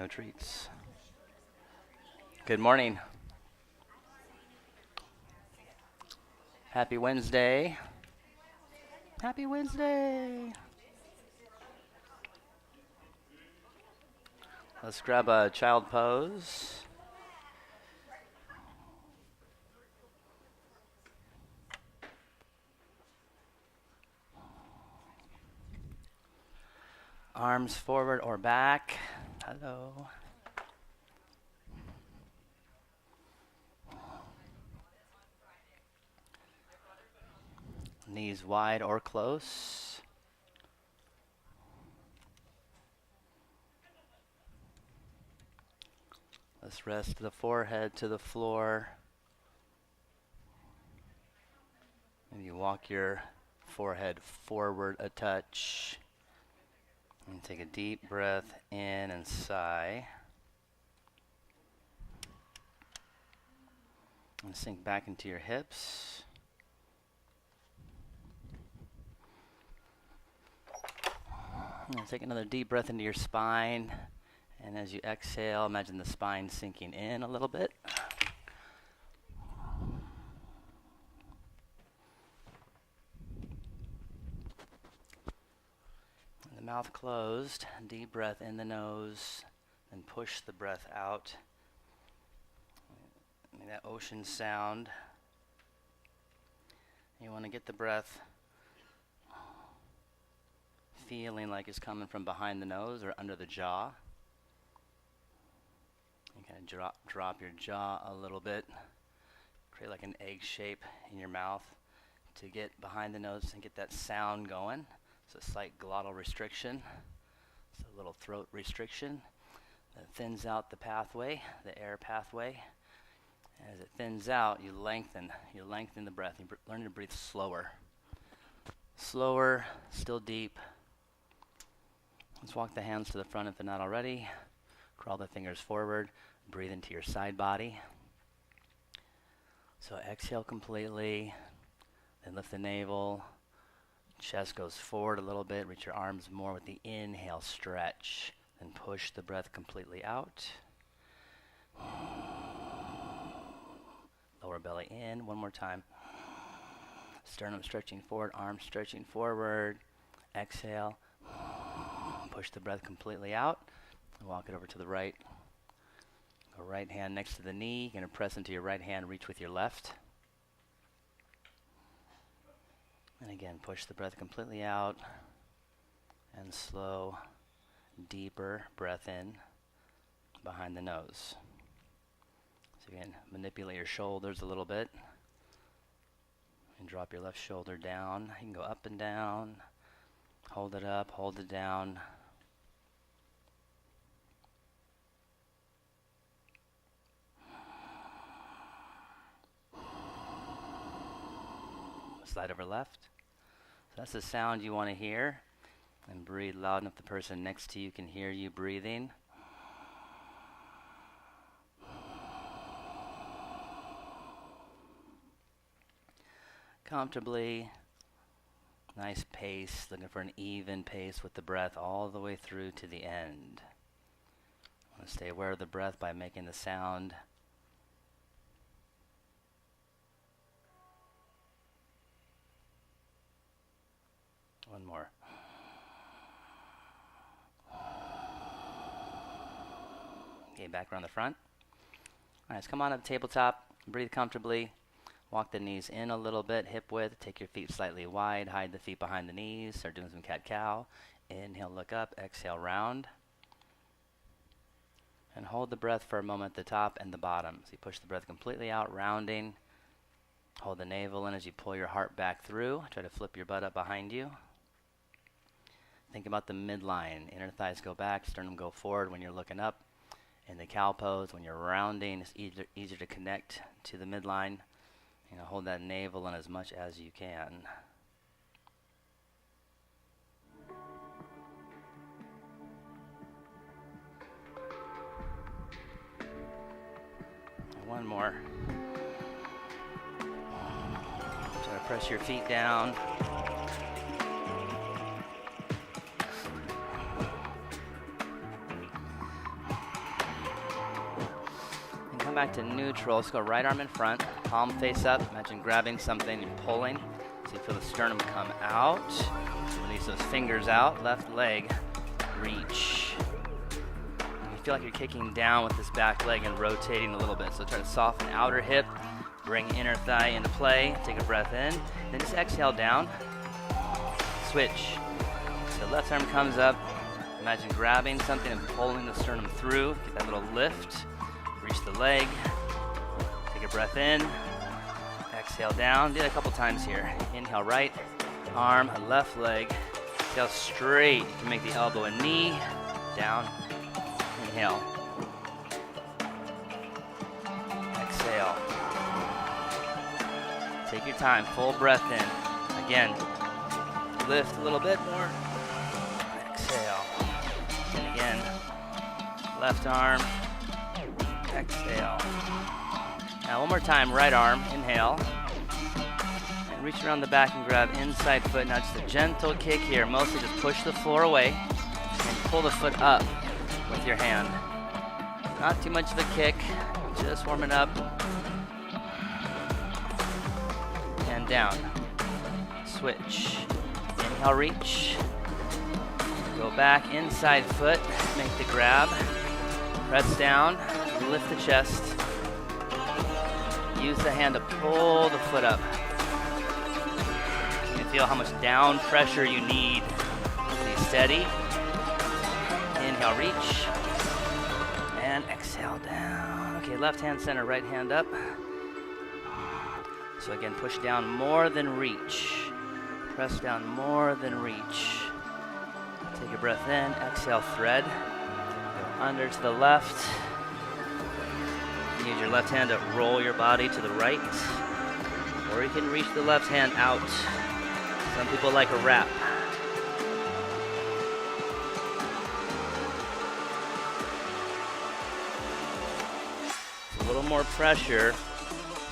No treats. Good morning. Happy Wednesday. Happy Wednesday. Let's grab a child pose. Arms forward or back. Hello. Knees wide or close. Let's rest the forehead to the floor. And you walk your forehead forward a touch. And take a deep breath in and sigh. And sink back into your hips. And take another deep breath into your spine. And as you exhale, imagine the spine sinking in a little bit. And the mouth closed. Deep breath in the nose. And push the breath out. Make that ocean sound. You want to get the breath feeling like it's coming from behind the nose or under the jaw. You kind of drop your jaw a little bit. Create like an egg shape in your mouth to get behind the nose and get that sound going. It's a slight glottal restriction. It's a little throat restriction that thins out the pathway, the air pathway. As it thins out, you lengthen the breath. You learn to breathe slower. Slower, still deep. Let's walk the hands to the front if they're not already. Crawl the fingers forward. Breathe into your side body. So exhale completely. Then lift the navel. Chest goes forward a little bit. Reach your arms more with the inhale. Stretch. Then push the breath completely out. Lower belly in. One more time. Sternum stretching forward. Arms stretching forward. Exhale. Push the breath completely out. Walk it over to the right. Go right hand next to the knee. You're going to press into your right hand. Reach with your left. And again, push the breath completely out. And slow, deeper breath in behind the nose. So again, manipulate your shoulders a little bit. And drop your left shoulder down. You can go up and down. Hold it up, hold it down. Slide over left. So that's the sound you want to hear. And breathe loud enough the person next to you can hear you breathing. Comfortably. Nice pace. Looking for an even pace with the breath all the way through to the end. Want to stay aware of the breath by making the sound. One more. Okay, back around the front. All right, let's come on up tabletop. Breathe comfortably. Walk the knees in a little bit, hip width. Take your feet slightly wide. Hide the feet behind the knees. Start doing some cat-cow. Inhale, look up. Exhale, round. And hold the breath for a moment at the top and the bottom. So you push the breath completely out, rounding. Hold the navel in as you pull your heart back through. Try to flip your butt up behind you. Think about the midline. Inner thighs go back, sternum go forward when you're looking up. In the cow pose, when you're rounding, it's easier to connect to the midline. Hold that navel in as much as you can. And one more. Try to press your feet down. back to neutral. Let's go right arm in front, palm face up. Imagine grabbing something and pulling. So you feel the sternum come out. Release those fingers out. Left leg, reach. You feel like you're kicking down with this back leg and rotating a little bit. So try to soften outer hip. Bring inner thigh into play. Take a breath in. Then just exhale down. Switch. So left arm comes up. Imagine grabbing something and pulling the sternum through. Get that little lift. Reach the leg. Take a breath in. Exhale down. Do that a couple times here. Inhale right arm, left leg. Exhale straight. You can make the elbow a knee. Down. Inhale. Exhale. Take your time. Full breath in. Again. Lift a little bit more. Exhale. And again. Left arm. Exhale. Now one more time. Right arm. Inhale. And reach around the back and grab inside foot. Now just a gentle kick here. Mostly just push the floor away and pull the foot up with your hand. Not too much of a kick. Just warming up. And down. Switch. Inhale, reach. Go back, inside foot. Make the grab. Press down. Lift the chest. Use the hand to pull the foot up. You can feel how much down pressure you need. Be steady. Inhale, reach. And exhale down. Okay, left hand center, right hand up. So again, push down more than reach. Press down more than reach. Take a breath in, exhale, thread. Go under to the left. Use your left hand to roll your body to the right. Or you can reach the left hand out. Some people like a wrap. A little more pressure,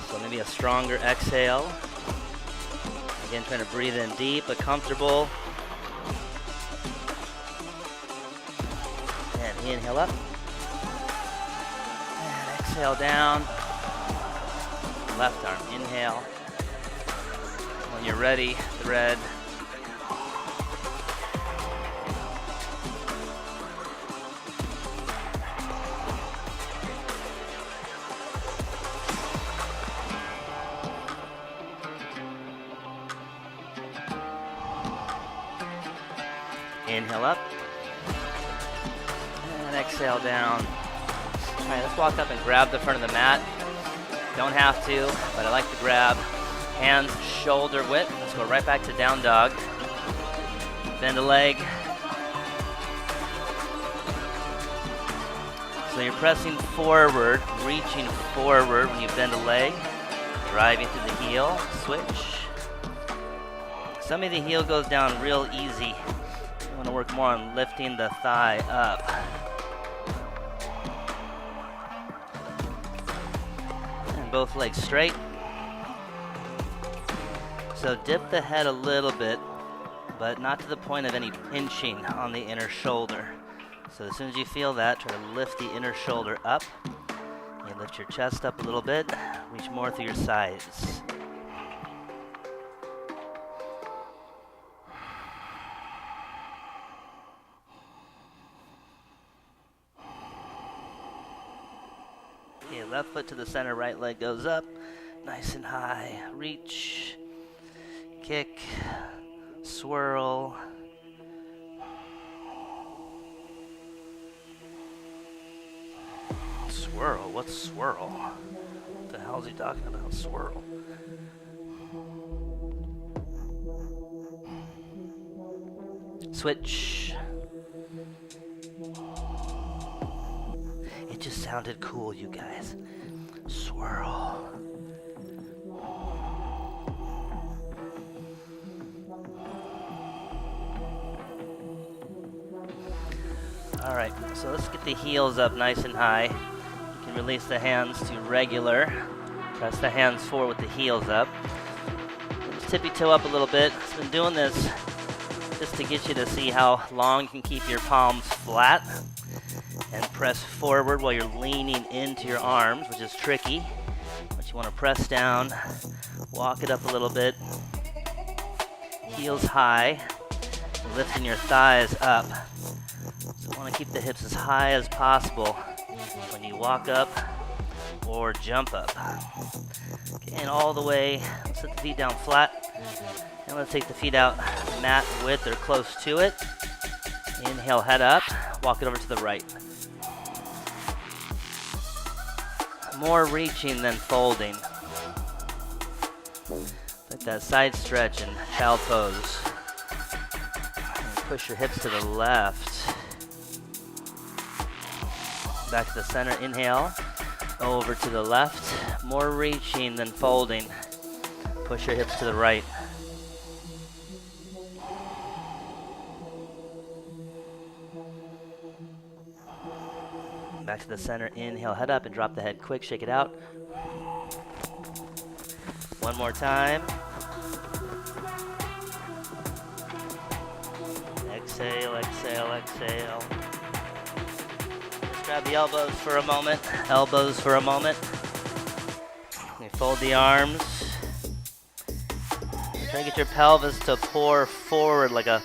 so maybe a stronger exhale. Again, trying to breathe in deep but comfortable. And inhale up. And exhale down. Left arm, inhale. When you're ready, thread. Inhale up, and exhale down. All right, let's walk up and grab the front of the mat. Don't have to, but I like to grab. Hands shoulder width. Let's go right back to down dog. Bend a leg. So you're pressing forward, reaching forward when you bend a leg, driving through the heel, switch. Some of the heel goes down real easy. I want to work more on lifting the thigh up. And both legs straight. So dip the head a little bit, but not to the point of any pinching on the inner shoulder. So as soon as you feel that, try to lift the inner shoulder up. You lift your chest up a little bit, reach more through your sides. Okay, left foot to the center, right leg goes up, nice and high. Reach, kick, swirl. Swirl? What's swirl? What the hell is he talking about? Swirl. Switch. It just sounded cool, you guys. Swirl. All right, so let's get the heels up nice and high. You can release the hands to regular. Press the hands forward with the heels up. Just tippy toe up a little bit. I've been doing this just to get you to see how long you can keep your palms flat and press forward while you're leaning into your arms, which is tricky. But you want to press down, walk it up a little bit, heels high, lifting your thighs up. So you want to keep the hips as high as possible when you walk up or jump up. Okay, and all the way, let's set the feet down flat. And let's take the feet out mat width or close to it. Inhale, head up, walk it over to the right. More reaching than folding. Like that side stretch in child pose. And push your hips to the left. Back to the center, inhale. Over to the left. More reaching than folding. Push your hips to the right. Back to the center, inhale, head up and drop the head quick, shake it out. One more time. Exhale, exhale, exhale. Just grab the elbows for a moment. Elbows for a moment. You fold the arms. Try to get your pelvis to pour forward like a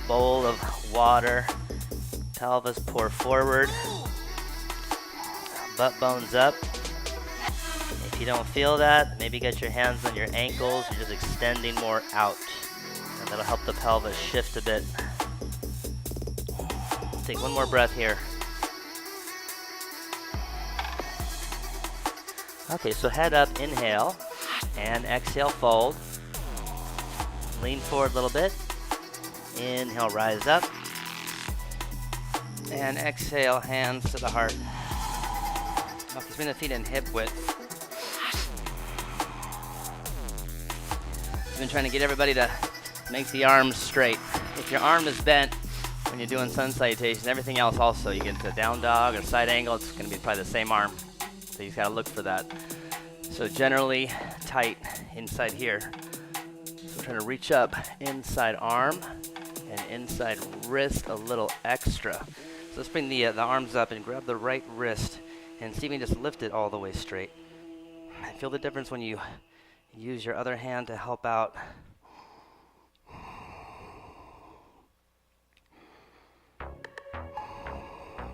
bowl of water. Pelvis pour forward. Butt bones up. If you don't feel that, maybe get your hands on your ankles. You're just extending more out. And that'll help the pelvis shift a bit. Take one more breath here. Okay, so head up, inhale, and exhale, fold. Lean forward a little bit. Inhale, rise up. And exhale, hands to the heart. Between the feet and hip width. I've been trying to get everybody to make the arms straight. If your arm is bent when you're doing sun salutation, everything else also, you get into a down dog or side angle, it's going to be probably the same arm. So you just got to look for that. So generally tight inside here. So we're trying to reach up inside arm and inside wrist a little extra. So let's bring the arms up and grab the right wrist. And see if you can just lift it all the way straight. Feel the difference when you use your other hand to help out.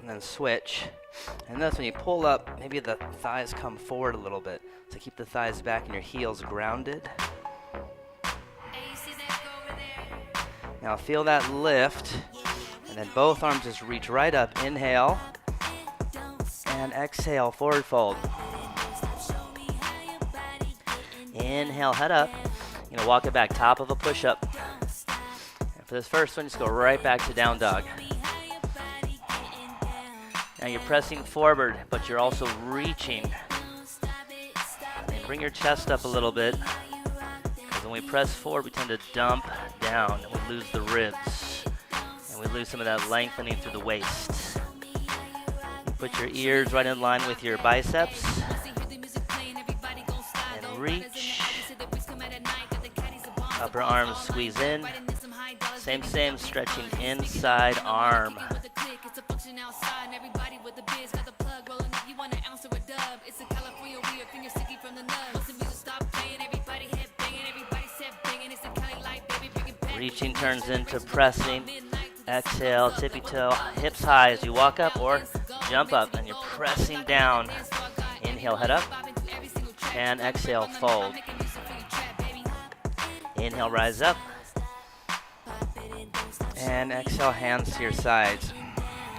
And then switch. And that's when you pull up, maybe the thighs come forward a little bit. So keep the thighs back and your heels grounded. Now feel that lift. And then both arms just reach right up. Inhale. And exhale, forward fold. Inhale, head up. You're going to walk it back, top of a push-up. And for this first one, just go right back to down dog. Now you're pressing forward, but you're also reaching. And bring your chest up a little bit. Because when we press forward, we tend to dump down, and we lose the ribs. And we lose some of that lengthening through the waist. Put your ears right in line with your biceps. And reach. Upper arms squeeze in. Same, stretching inside arm. Reaching turns into pressing. Exhale, tippy toe, hips high as you walk up or jump up, and you're pressing down. Inhale, head up, and exhale, fold. Inhale, rise up, and exhale, hands to your sides.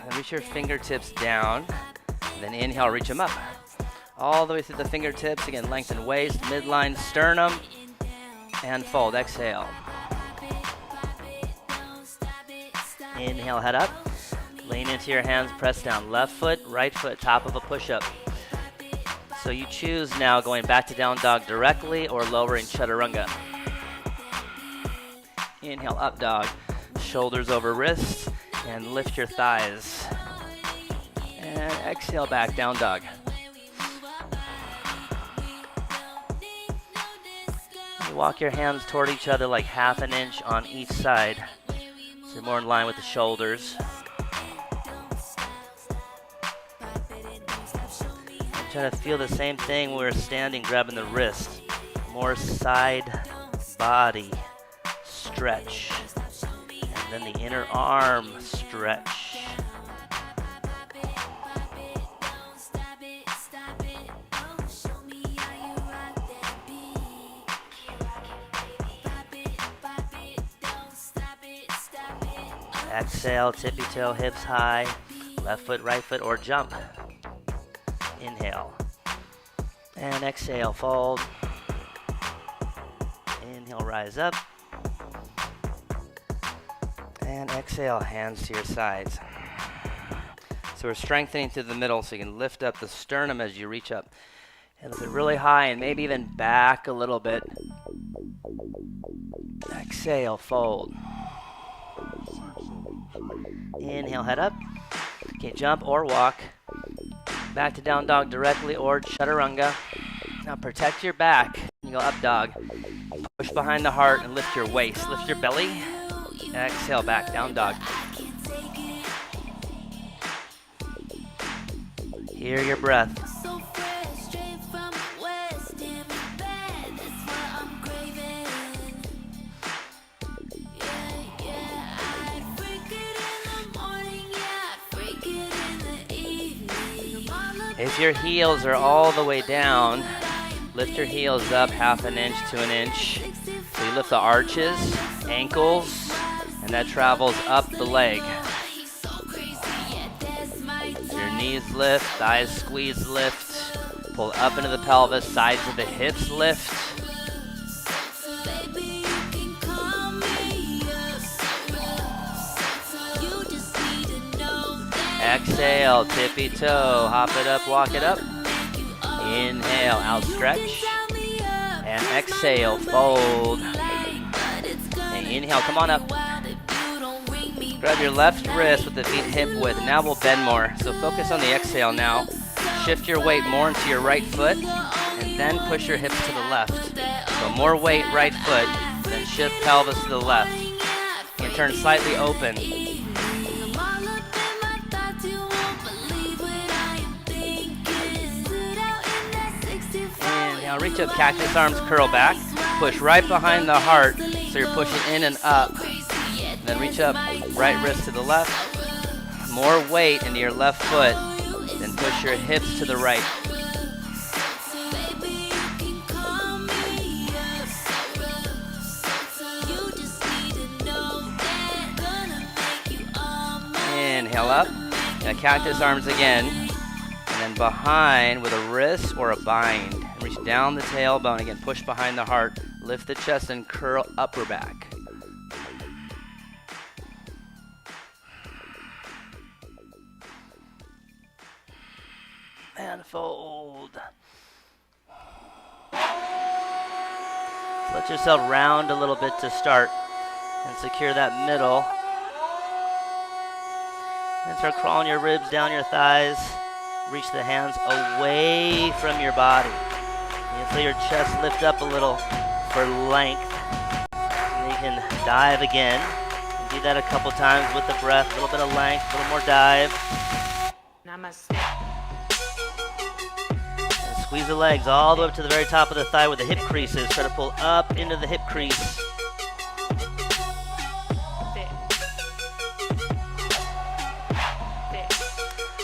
And reach your fingertips down, and then inhale, reach them up. All the way through the fingertips, again, lengthen waist, midline, sternum, and fold, exhale. Inhale, head up. Lean into your hands, press down. Left foot, right foot, top of a push-up. So you choose now going back to down dog directly or lowering chaturanga. Inhale, up dog. Shoulders over wrists and lift your thighs. And exhale back, down dog. You walk your hands toward each other like half an inch on each side. So you're more in line with the shoulders. Try to feel the same thing when we're standing, grabbing the wrist. More side body stretch. And then the inner arm stretch. Exhale, tippy toe, hips high. Left foot, right foot, or jump. Inhale. And exhale, fold. Inhale, rise up. And exhale, hands to your sides. So we're strengthening through the middle so you can lift up the sternum as you reach up. And lift it really high and maybe even back a little bit. Exhale, fold. Inhale, head up. Okay, jump or walk. Back to down dog directly or chaturanga. Now protect your back. You go up dog. Push behind the heart and lift your waist. Lift your belly. Exhale, back, down dog. Hear your breath. If your heels are all the way down, lift your heels up 1/2 inch to 1 inch. So you lift the arches, ankles, and that travels up the leg. Your knees lift, thighs squeeze, lift. Pull up into the pelvis, sides of the hips lift. Exhale, tippy toe, hop it up, walk it up. Inhale, outstretch. And exhale, fold. And inhale, come on up. Grab your left wrist with the feet hip width. Now we'll bend more. So focus on the exhale now. Shift your weight more into your right foot. And then push your hips to the left. So more weight, right foot. Then shift pelvis to the left. And turn slightly open. Now reach up, cactus arms, curl back. Push right behind the heart, so you're pushing in and up. Then reach up, right wrist to the left. More weight into your left foot. Then push your hips to the right. Inhale up. Now cactus arms again. And then behind with a wrist or a bind. Reach down the tailbone again, push behind the heart, lift the chest and curl upper back. And fold. Let yourself round a little bit to start and secure that middle. And start crawling your ribs down your thighs. Reach the hands away from your body. You feel your chest lift up a little for length. And you can dive again. And do that a couple times with the breath. A little bit of length, a little more dive. Namaste. And squeeze the legs all the way up to the very top of the thigh with the hip creases. Try to pull up into the hip crease.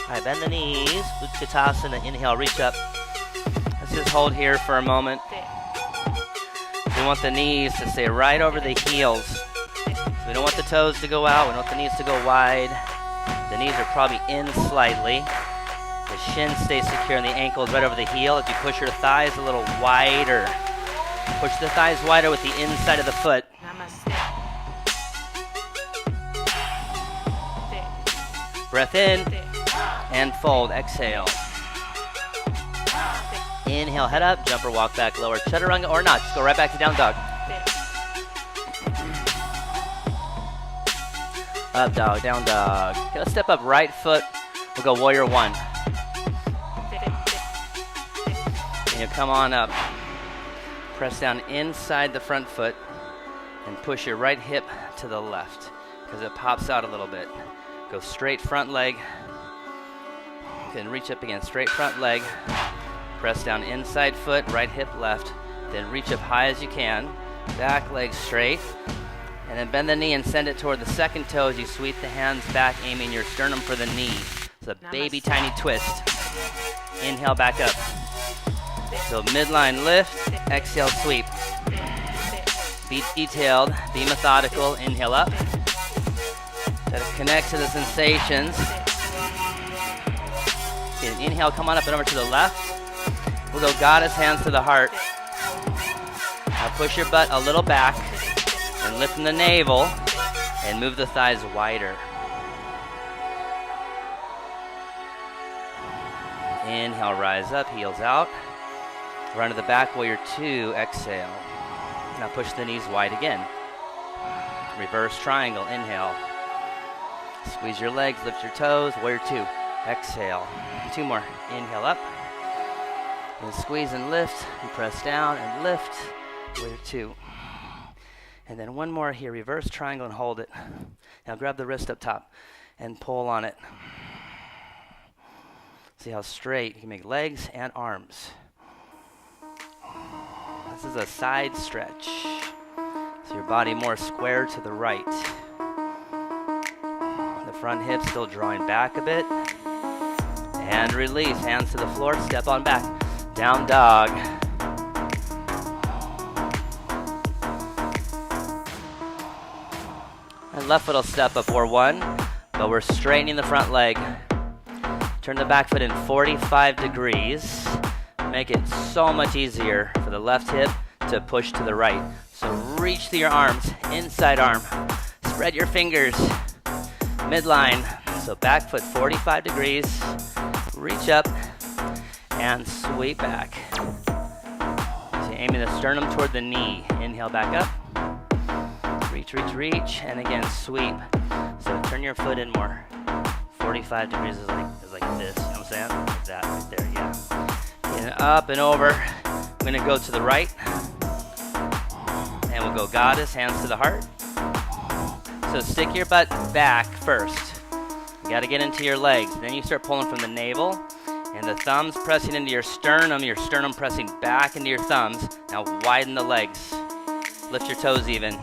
All right, bend the knees. Utkatasana. Inhale, reach up. Let's just hold here for a moment. We want the knees to stay right over the heels. So we don't want the toes to go out. We don't want the knees to go wide. The knees are probably in slightly. The shin stays secure and the ankles right over the heel. As you push your thighs a little wider. Push the thighs wider with the inside of the foot. Namaste. Breath in and fold. Exhale. Inhale, head up, jump or walk back, lower chaturanga or not. Just go right back to down dog. Up dog, down dog. Okay, let's step up right foot. We'll go warrior one. And you come on up. Press down inside the front foot and push your right hip to the left. because it pops out a little bit. Go straight front leg. Then reach up again, straight front leg. Press down inside foot, right hip left. Then reach up high as you can. Back leg straight. And then bend the knee and send it toward the second toe as you sweep the hands back, aiming your sternum for the knee. It's a baby tiny twist. Inhale back up. So midline lift, exhale sweep. Be detailed, be methodical, inhale up. Try to connect to the sensations. Okay, inhale, come on up and over to the left. We'll go goddess, hands to the heart. Now push your butt a little back and lift from the navel and move the thighs wider. Inhale, rise up, heels out. Run to the back, warrior two, exhale. Now push the knees wide again. Reverse triangle, inhale. Squeeze your legs, lift your toes, warrior two, exhale. Two more, inhale up. And squeeze and lift, and press down and lift, warrior two. And then one more here, reverse triangle and hold it. Now grab the wrist up top and pull on it. See how straight you can make legs and arms. This is a side stretch. So your body more square to the right. The front hip still drawing back a bit. And release, hands to the floor, step on back. Down dog. And left foot will step up, or one, but we're straightening the front leg. Turn the back foot in 45 degrees. Make it so much easier for the left hip to push to the right. So reach through your arms, inside arm. Spread your fingers, midline. So back foot 45 degrees. Reach up and sweep back. So aiming the sternum toward the knee. Inhale back up. Reach, reach, reach. And again, sweep. So turn your foot in more. 45 degrees is like this, you know what I'm saying? Like that right there, yeah. And up and over. I'm gonna go to the right. And we'll go goddess, hands to the heart. So stick your butt back first. You gotta get into your legs. Then you start pulling from the navel. And the thumbs pressing into your sternum pressing back into your thumbs. Now widen the legs. Lift your toes even.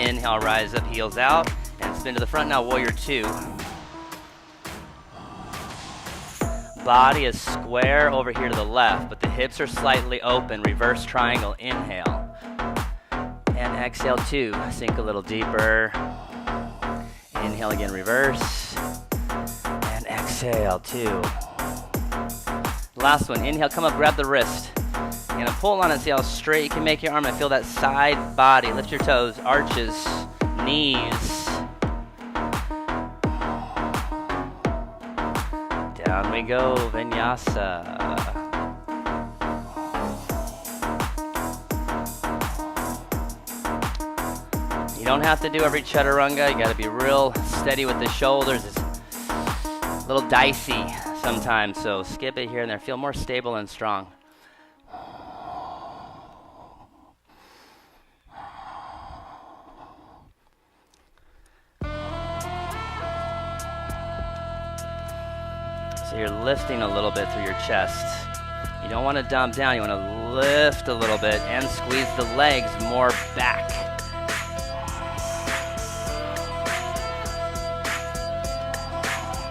Inhale, rise up, heels out, and spin to the front. Now, warrior two. Body is square over here to the left, but the hips are slightly open. Reverse triangle, inhale. And exhale, two. Sink a little deeper. Inhale again, reverse. And exhale, two. Last one, inhale, come up, grab the wrist. You're gonna pull on it, see how straight you can make your arm and feel that side body. Lift your toes, arches, knees. Down we go, vinyasa. You don't have to do every chaturanga. You gotta be real steady with the shoulders. It's a little dicey sometimes, so skip it here and there. Feel more stable and strong. So you're lifting a little bit through your chest. You don't want to dump down, you want to lift a little bit and squeeze the legs more back.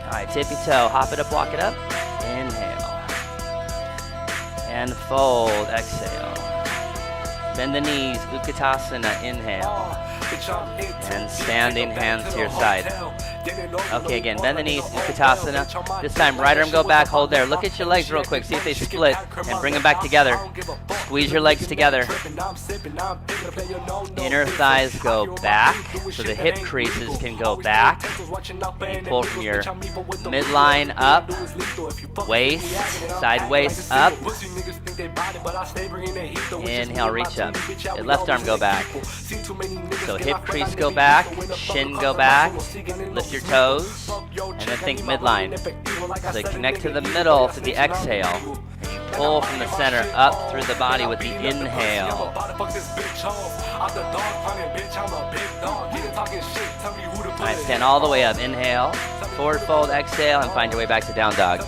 All right, tippy toe, hop it up, walk it up. Inhale. And fold, exhale. Bend the knees, Utkatasana, inhale. And standing hands to your side. Okay, again, bend the knees, Utkatasana. This time, right arm go back, hold there. Look at your legs real quick, see if they split, and bring them back together. Squeeze your legs together. Inner thighs go back, so the hip creases can go back. And you pull from your midline up, waist, side waist up. Inhale, reach up. Your left arm go back. So hip crease go back, shin go back, lift your toes, and then think midline. So connect to the middle to the exhale. And you pull from the center up through the body with the inhale. Alright, stand all the way up. Inhale, forward fold, exhale, and find your way back to down dog.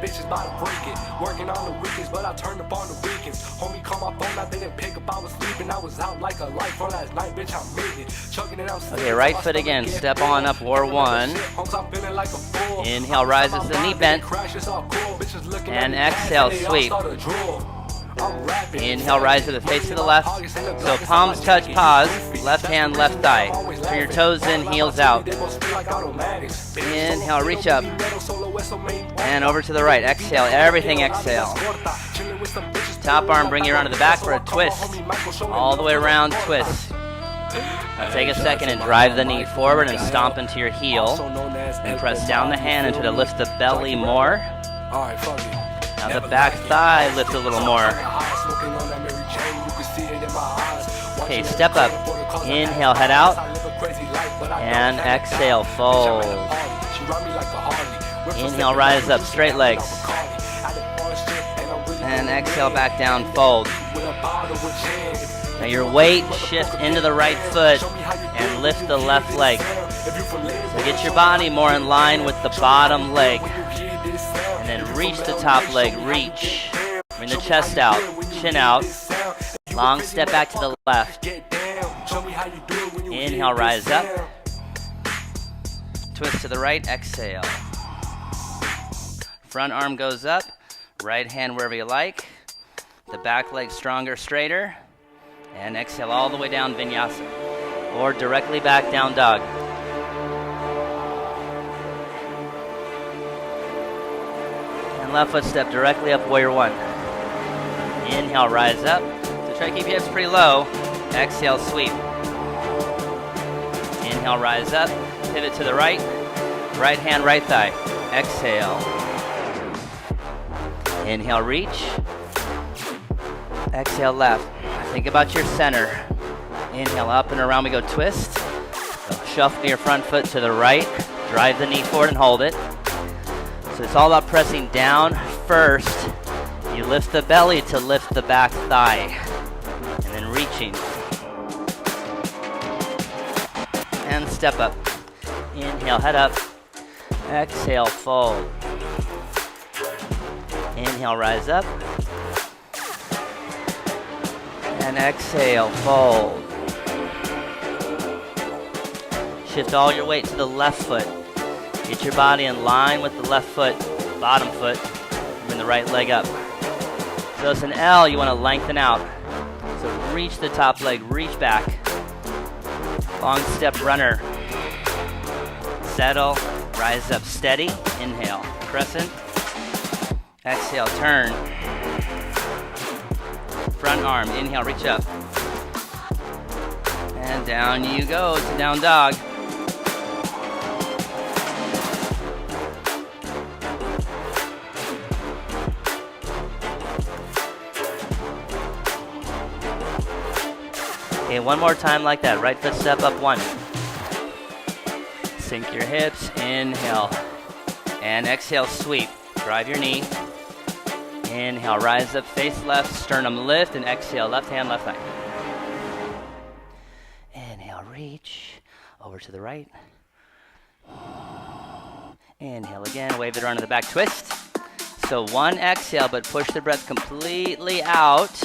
Bitches about to break it. Working on the weekends, but I turned up on the weekends. Homie called my phone, I didn't pick up. I was sleeping, I was out like a light for last night. Bitch, I made it. Chugging it, I'm Okay, right foot again. Step on up, war one. Inhale, rises to the knee bent. And exhale, sweep. Inhale, rise to the face to the left. So palms touch, pause. Left hand, left thigh. Turn your toes in, heels out. Inhale, reach up. And over to the right. Exhale, everything exhale. Top arm, bring you around to the back for a twist. All the way around, twist. Now take a second and drive the knee forward and stomp into your heel. And press down the hand and try to lift the belly more. Now the back thigh lifts a little more. Okay, step up. Inhale, head out. And exhale, fold. Inhale, rise up, straight legs. And exhale, back down, fold. Now your weight shift into the right foot and lift the left leg. So get your body more in line with the bottom leg. And then reach the top leg, reach. Bring the chest out, chin out. Long step back to the left. Inhale, rise up. Twist to the right, exhale. Front arm goes up, right hand wherever you like. The back leg stronger, straighter. And exhale all the way down, vinyasa. Or directly back, down dog. Left foot step directly up, warrior one. Inhale, rise up. So try to keep your hips pretty low. Exhale, sweep. Inhale, rise up. Pivot to the right. Right hand, right thigh. Exhale. Inhale, reach. Exhale, left. Think about your center. Inhale, up and around we go, twist. Shuffle your front foot to the right. Drive the knee forward and hold it. So it's all about pressing down first. You lift the belly to lift the back thigh. And then reaching. And step up. Inhale, head up. Exhale, fold. Inhale, rise up. And exhale, fold. Shift all your weight to the left foot. Get your body in line with the left foot, bottom foot, bring the right leg up. So it's an L, you want to lengthen out. So reach the top leg, reach back. Long step runner. Settle, rise up steady, inhale, crescent. Exhale, turn. Front arm, inhale, reach up. And down you go to down dog. Okay, one more time like that. Right foot step up, one. Sink your hips, inhale. And exhale, sweep. Drive your knee. Inhale, rise up, face left, sternum lift, and exhale, left hand, left thigh. Inhale, reach. Over to the right. Inhale again, wave it around to the back, twist. So one exhale, but push the breath completely out.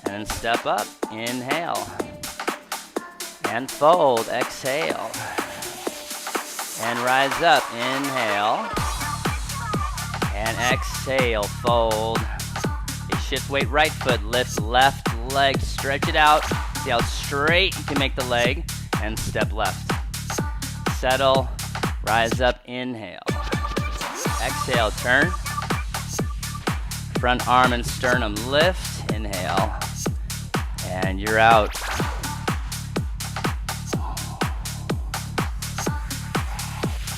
And step up, inhale. And fold, exhale. And rise up, inhale. And exhale, fold. Okay, shift weight, right foot, lift left leg, stretch it out. See how straight you can make the leg. And step left. Settle, rise up, inhale. Exhale, turn. Front arm and sternum lift, inhale. And you're out.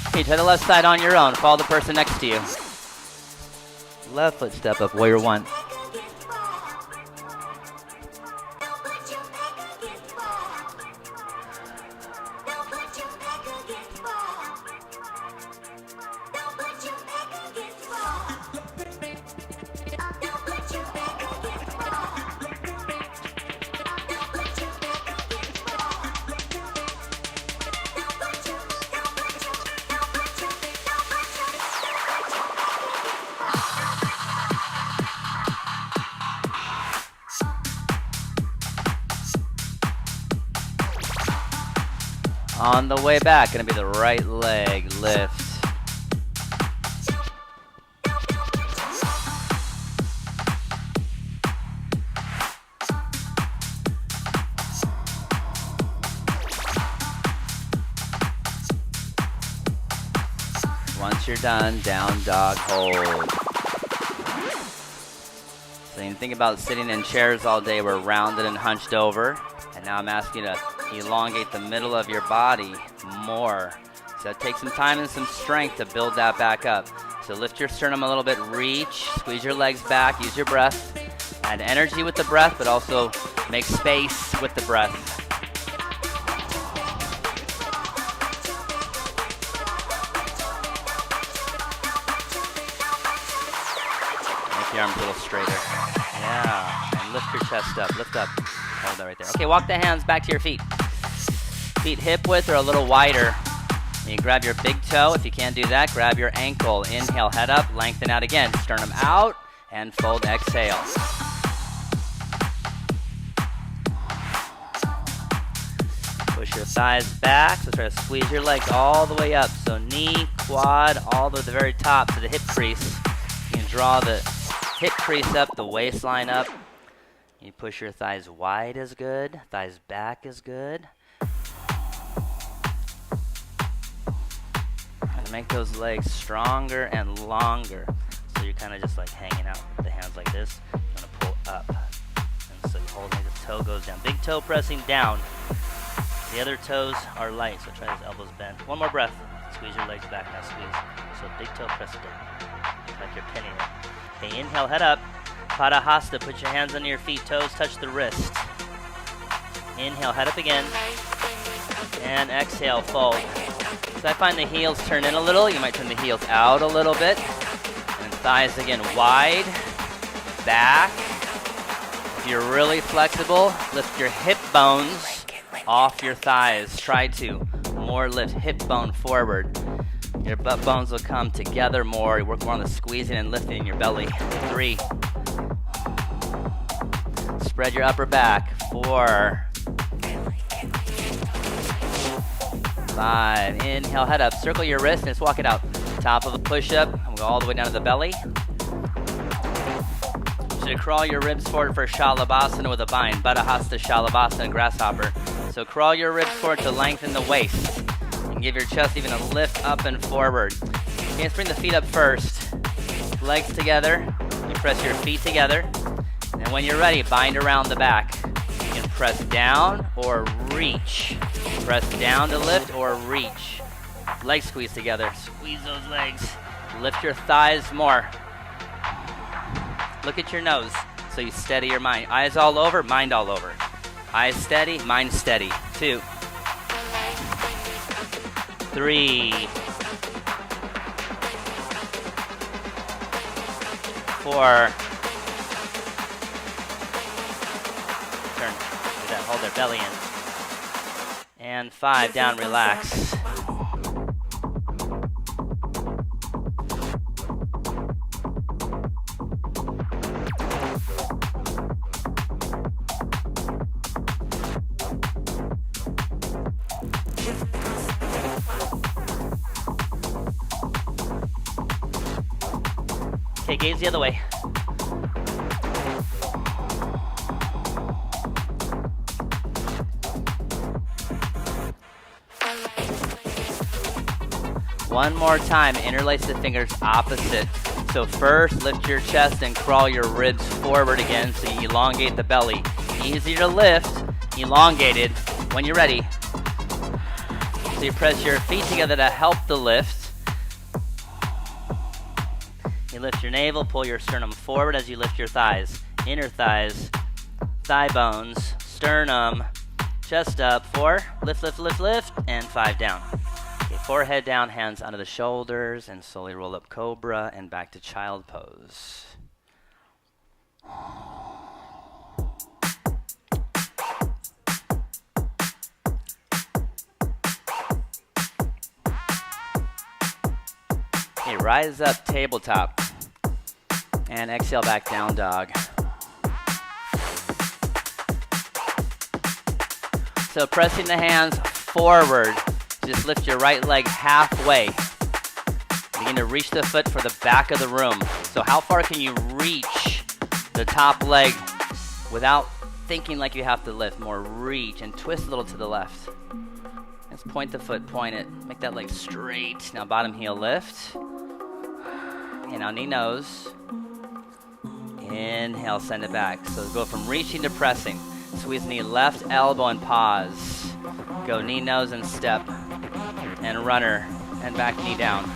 Okay, try the left side on your own. Follow the person next to you. Left foot step up, warrior one. On the way back, gonna be the right leg lift. Once you're done, down dog hold. So you can think about sitting in chairs all day. We're rounded and hunched over. And now I'm asking you to elongate the middle of your body more. So it takes some time and some strength to build that back up. So lift your sternum a little bit, reach, squeeze your legs back, use your breath. Add energy with the breath, but also make space with the breath. Make your arms a little straighter. Yeah, and lift your chest up, lift up. Hold that right there. Okay, walk the hands back to your feet. Feet hip width or a little wider. You grab your big toe. If you can't do that, grab your ankle. Inhale, head up, lengthen out again. Sternum out and fold, exhale. Push your thighs back. So try to squeeze your legs all the way up. So knee, quad, all the way to the very top to the hip crease. You can draw the hip crease up, the waistline up. You push your thighs wide is good. Thighs back is good. And make those legs stronger and longer. So you're kind of just like hanging out with the hands like this. You're going to pull up. And so you hold it, the toe goes down. Big toe pressing down. The other toes are light, so try those elbows bent. One more breath. Squeeze your legs back, now squeeze. So big toe press down. Like you're pinning it. Okay, inhale, head up. Padahasta, put your hands under your feet, toes touch the wrist. Inhale, head up again. And exhale, fold. So I find the heels turn in a little. You might turn the heels out a little bit. And thighs again wide, back. If you're really flexible, lift your hip bones off your thighs. Try to more lift hip bone forward. Your butt bones will come together more. You work more on the squeezing and lifting in your belly. 3. Spread your upper back. 4. 5. Inhale, head up. Circle your wrist and just walk it out. Top of a push-up. We'll go all the way down to the belly. So crawl your ribs forward for Shalabhasana with a bind. Baddhasta, Shalabhasana, grasshopper. So crawl your ribs forward to lengthen the waist. And give your chest even a lift up and forward. Okay, let's bring the feet up first. Legs together. You press your feet together. And when you're ready, bind around the back. You can press down or reach. Press down to lift or reach. Legs squeeze together. Squeeze those legs. Lift your thighs more. Look at your nose so you steady your mind. Eyes all over, mind all over. Eyes steady, mind steady. 2. 3. 4. Turn. Do that. Hold their belly in. And 5. Down. Relax. Okay, gaze the other way. One more time, interlace the fingers opposite. So first, lift your chest and crawl your ribs forward again so you elongate the belly. Easier to lift, elongated when you're ready. So you press your feet together to help the lift. You lift your navel, pull your sternum forward as you lift your thighs. Inner thighs, thigh bones, sternum, chest up. 4, lift, lift, lift, lift, and 5 down. Okay, forehead down, hands under the shoulders, and slowly roll up cobra and back to child pose. Okay, rise up, tabletop. And exhale back, down dog. So pressing the hands forward. just lift your right leg halfway. Begin to reach the foot for the back of the room. So how far can you reach the top leg without thinking like you have to lift? More reach and twist a little to the left. Let's point the foot, point it. Make that leg straight. Now bottom heel lift. And now knee nose. Inhale, send it back. So go from reaching to pressing. Squeeze knee left elbow and pause. Go knee nose and step. And runner. And back knee down.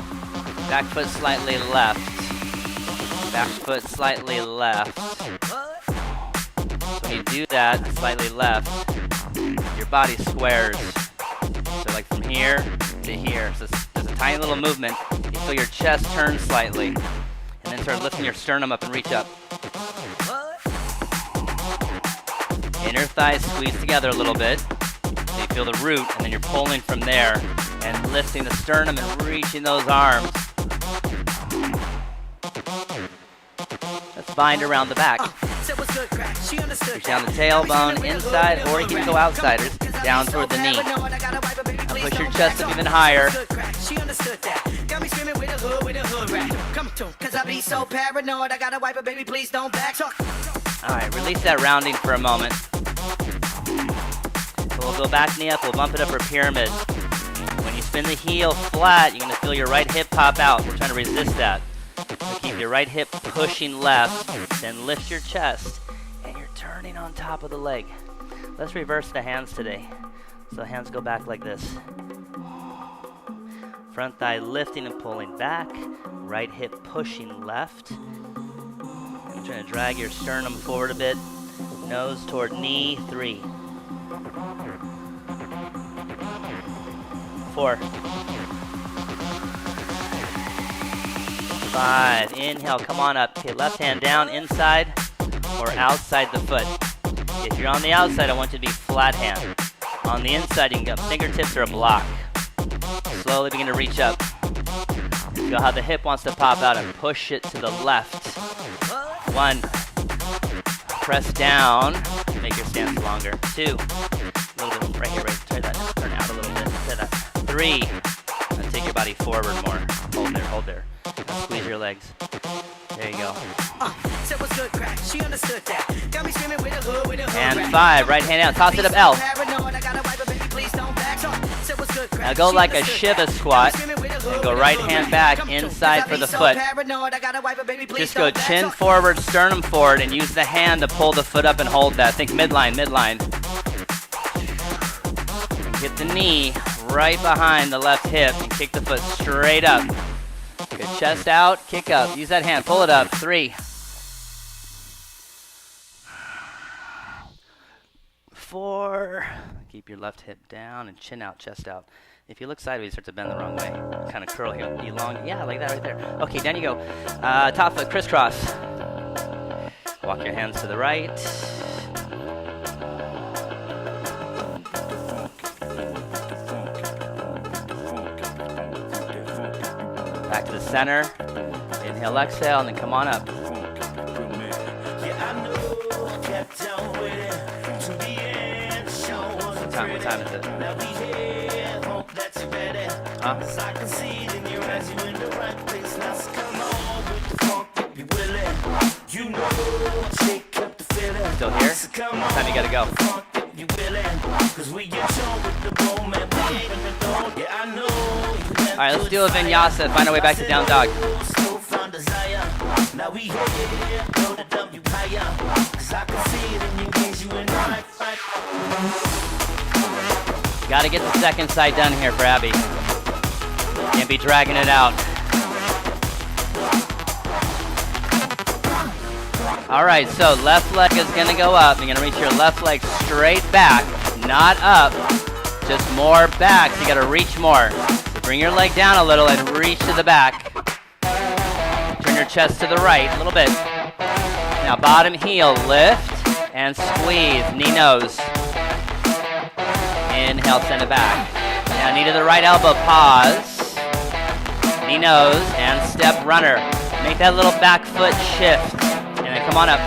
Back foot slightly left. Back foot slightly left. So when you do that, slightly left, your body squares. So like from here to here. So there's a tiny little movement. You feel your chest turn slightly. And then start lifting your sternum up and reach up. Inner thighs squeeze together a little bit. So you feel the root, and then you're pulling from there and lifting the sternum and reaching those arms. Let's bind around the back. Reach down the tailbone inside, or you can go outsiders, down toward the knee. Now push your chest up even higher. Alright, release that rounding for a moment. So we'll go back knee up, we'll bump it up for pyramid. When you spin the heel flat, you're going to feel your right hip pop out. We're trying to resist that. So keep your right hip pushing left, then lift your chest, and you're turning on top of the leg. Let's reverse the hands today. So the hands go back like this. Front thigh lifting and pulling back, right hip pushing left. You're trying to drag your sternum forward a bit, nose toward knee, 3. 4. 5. Inhale, come on up. Okay, left hand down, inside or outside the foot. If you're on the outside, I want you to be flat hand. On the inside, you can get fingertips or a block. Slowly begin to reach up. Feel how the hip wants to pop out and push it to the left. 1. Press down. Make your stance longer. 2. A little bit right here, right. Try that. Turn out a little bit. Try that. 3. Now take your body forward more. Hold there, hold there. Now squeeze your legs. There you go. And 5. Right hand out. Toss it up, L. Now go like a Shiva squat. And go right hand back inside for the foot. Just go chin forward, sternum forward, and use the hand to pull the foot up and hold that. Think midline, midline. And get the knee right behind the left hip and kick the foot straight up. Good, chest out, kick up. Use that hand, pull it up. 3. 4. Keep your left hip down and chin out, chest out. If you look sideways, you start to bend the wrong way. Kind of curl here, elongate. Yeah, like that right there. Okay, down you go. Top foot, crisscross. Walk your hands to the right. Back to the center. Inhale, exhale, and then come on up. What time is it? Huh? Still here? What time you gotta go? Alright, let's do a vinyasa. Find our way back to down dog. Gotta get the second side done here for Abby. Can't be dragging it out. Alright, so left leg is gonna go up. You're gonna reach your left leg straight back, not up, just more back. So you gotta reach more. So bring your leg down a little and reach to the back. Turn your chest to the right a little bit. Now bottom heel, lift and squeeze, knee nose. Inhale, send it back. Now knee to the right elbow, pause. Knee nose and step runner. Make that little back foot shift. And then come on up.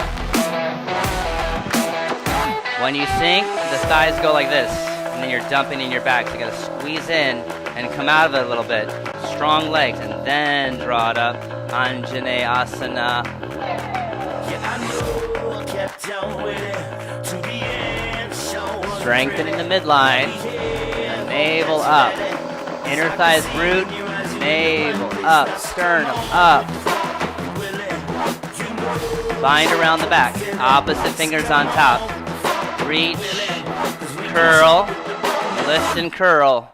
When you sink, the thighs go like this. and then you're dumping in your back. So you gotta squeeze in and come out of it a little bit. Strong legs, and then draw it up. Anjaneyasana. Strengthening the midline. The navel up. Inner thighs root. Navel up. Sternum up. Bind around the back. Opposite fingers on top. Reach. Curl. Lift and curl.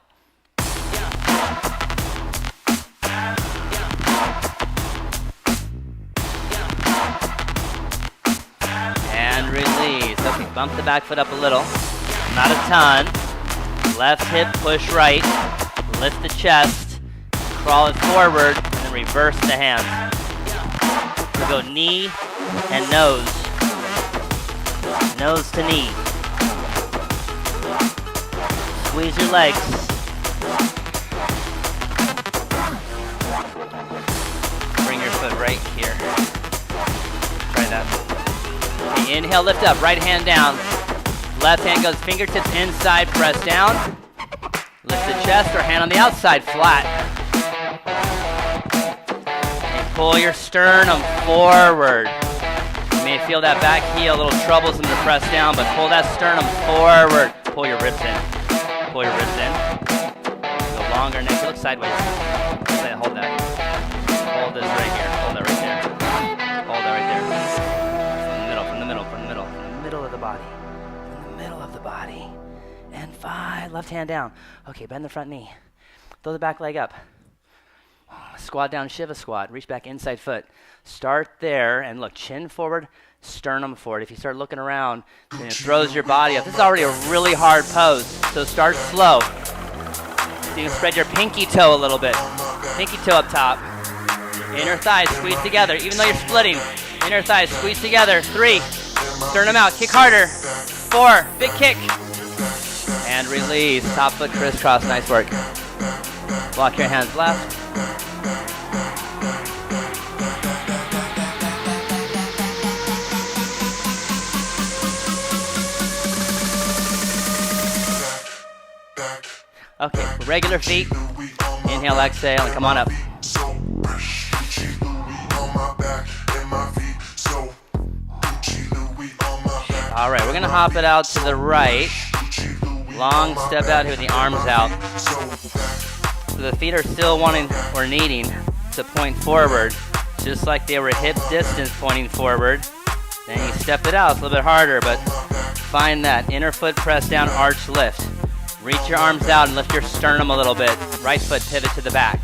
And release. Okay, bump the back foot up a little. Not a ton. Left hip, push right. Lift the chest. Crawl it forward, and then reverse the hands. We'll go knee and nose. Nose to knee. Squeeze your legs. Bring your foot right here. Try that. Okay, inhale, lift up. Right hand down. Left hand goes fingertips inside, press down. Lift the chest or hand on the outside, flat. And pull your sternum forward. You may feel that back heel a little troublesome to press down, but pull that sternum forward. Pull your ribs in. Pull your ribs in. Go longer neck. Look sideways. Hold that. Hold this right here. Hold that right there. Hold that right there. From the middle, from the middle, from the middle. From the middle of the body. From the middle of the body. And 5. Left hand down. Okay, bend the front knee. Throw the back leg up. Squat down, Shiva squat. Reach back inside foot. Start there and look, chin forward, sternum forward. If you start looking around, then it throws your body up. This is already a really hard pose, so start slow. So you can spread your pinky toe a little bit. Pinky toe up top. Inner thighs squeeze together, even though you're splitting. Inner thighs squeeze together. 3, sternum out, kick harder. 4, big kick. And release, top foot crisscross, nice work. Walk your hands left. Okay, regular feet. Inhale, exhale, and come on up. All right, we're gonna hop it out to the right. Long step out here with the arms out. So the feet are still wanting or needing to point forward, just like they were hip distance pointing forward. Then you step it out, it's a little bit harder, but find that inner foot press down, arch lift. Reach your arms out and lift your sternum a little bit. Right foot pivot to the back.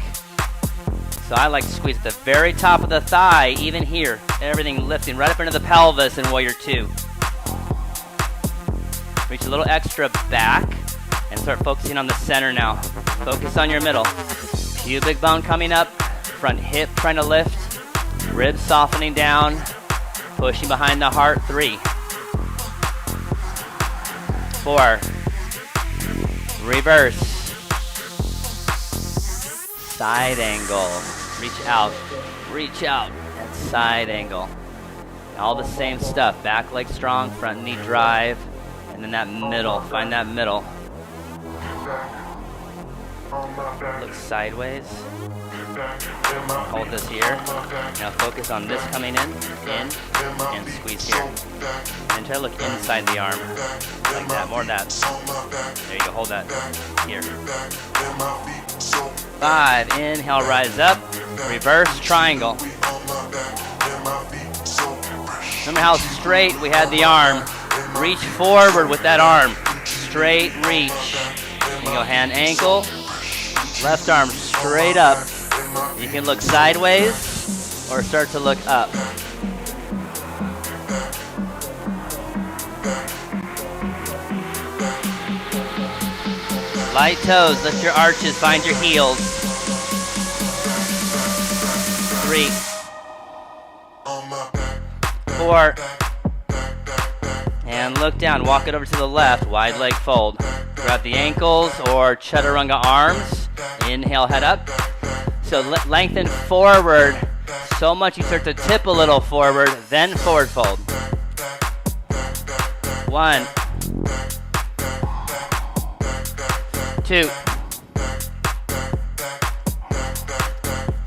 So I like to squeeze at the very top of the thigh, even here. Everything lifting right up into the pelvis in Warrior 2. Reach a little extra back and start focusing on the center now. Focus on your middle. Pubic bone coming up. Front hip trying to lift. Ribs softening down. Pushing behind the heart. 3. 4. Reverse. Side angle. Reach out. Reach out. And side angle. All the same stuff. Back leg strong. Front knee drive. And then that middle. Find that middle. Look sideways. Hold this here. Now focus on this coming in, and squeeze here. And try to look inside the arm. Like that, more of that. There you go, hold that. Here. 5, inhale, rise up. Reverse triangle. Remember how straight we had the arm. Reach forward with that arm. Straight reach. You go hand ankle. Left arm straight up. You can look sideways or start to look up. Light toes, lift your arches, find your heels. 3, 4, and look down, walk it over to the left, wide leg fold. Grab the ankles or chaturanga arms. Inhale, head up. So lengthen forward so much you start to tip a little forward, then forward fold. 1, 2,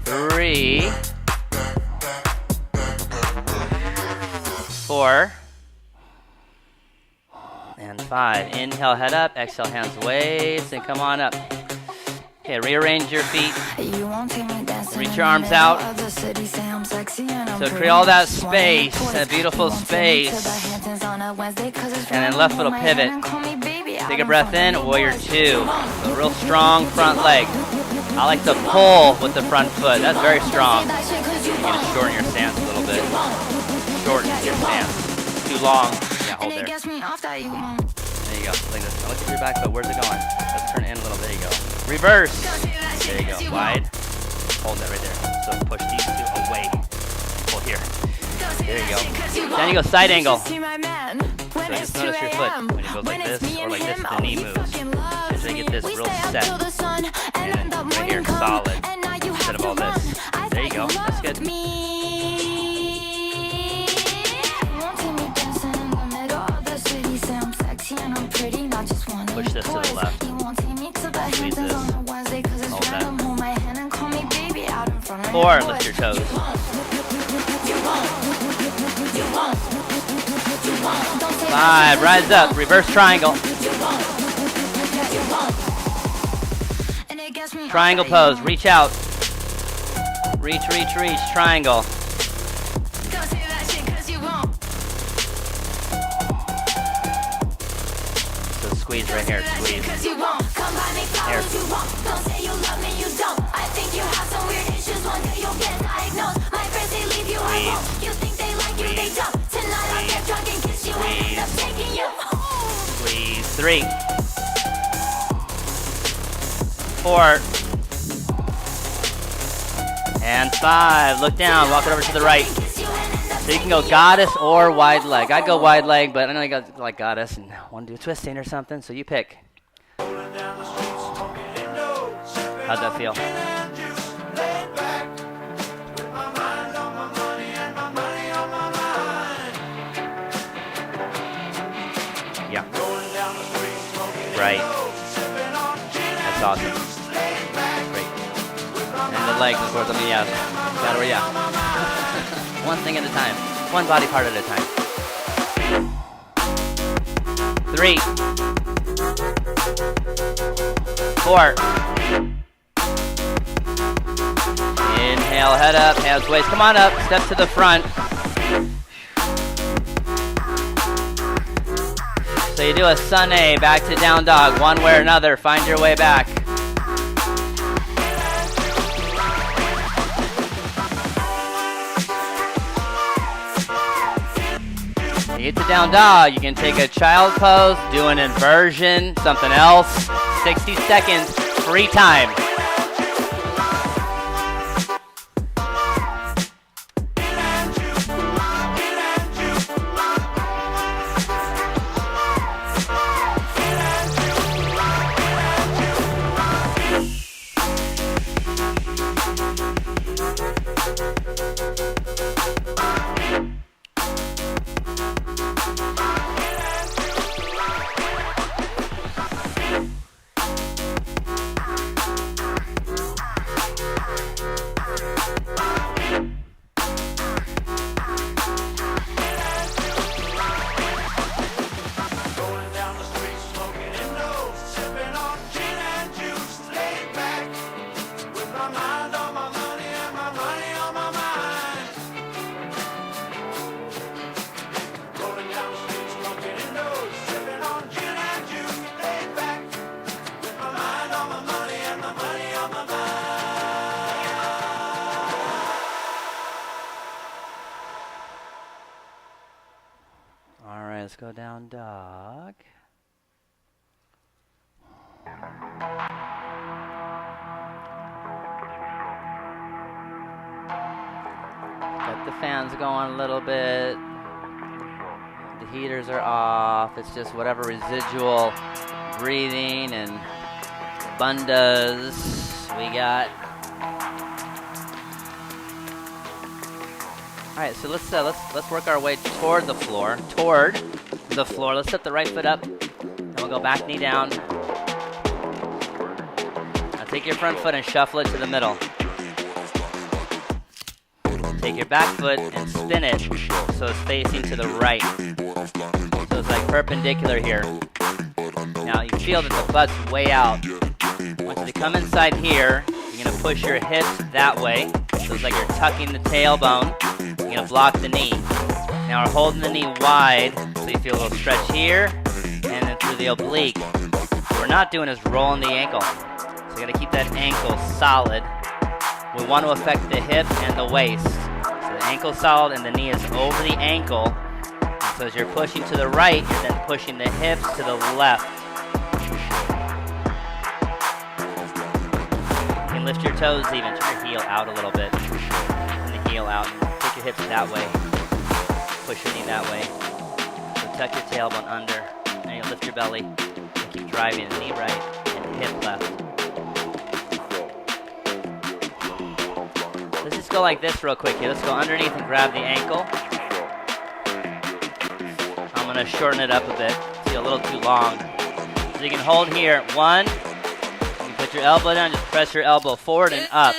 3, 4, and 5. Inhale, head up. Exhale, hands waist, and come on up. Okay, rearrange your feet. Reach your arms out. So create all that space, that beautiful space. And then left foot will pivot. Take a breath in, warrior 2. A real strong front leg. I like to pull with the front foot. That's very strong. You're going to shorten your stance a little bit. Shorten your stance. Too long. Yeah, hold there. There you go. Like this. Now look at your back foot. Where's it going? Let's turn it in a little. There you go. Reverse. There you go. Wide. Hold that right there. So push these 2 away. Pull here. There you go. Then you go side angle. So just notice your foot. When it goes like this or like this, the knee moves. And so you get this real set. And right here, solid. Instead of all this. There you go. That's good. Push this to the left. Squeeze this. Hold that. 4, lift your toes. 5, rise up, reverse triangle. Triangle pose, reach out. Reach, reach, reach, triangle. So squeeze right here, squeeze. Here. Squeeze. 3, 4, and 5. Look down, walk it over to the right. So you can go goddess or wide leg. I'd go wide leg, but I know you got like goddess and want to do twisting or something, so you pick. How'd that feel? Yeah. Right. That's awesome. Great. And the legs, of course. I mean, yeah. Got where, yeah. One thing at a time. One body part at a time. 3, 4. Inhale, head up, hands, waist. Come on up. Step to the front. So you do a sun A, back to down dog, one way or another. Find your way back. You get to down dog, you can take a child pose, do an inversion, something else. 60 seconds, free time. Let's go down dog. Got the fans going a little bit. The heaters are off. It's just whatever residual breathing and bandhas we got. All right, so let's work our way toward the floor. Let's set the right foot up, and we'll go back knee down. take your front foot and shuffle it to the middle. Take your back foot and spin it so it's facing to the right. So it's like perpendicular here. Now you feel that the butt's way out. Once you come inside here, you're going to push your hips that way. So it's like you're tucking the tailbone. You're going to block the knee. Now we're holding the knee wide so you feel a little stretch here and then through the oblique. What we're not doing is rolling the ankle. So you got to keep that ankle solid. We want to affect the hip and the waist. So the ankle's solid and the knee is over the ankle. And so as you're pushing to the right, you're then pushing the hips to the left. You can lift your toes even, turn your heel out a little bit. And the heel out, and take your hips that way. Push your knee that way. So tuck your tailbone under, and you lift your belly. And keep driving the knee right and hip left. Let's just go like this real quick here. Let's go underneath and grab the ankle. I'm going to shorten it up a bit. It's a little too long. So you can hold here. 1. You put your elbow down. Just press your elbow forward and up.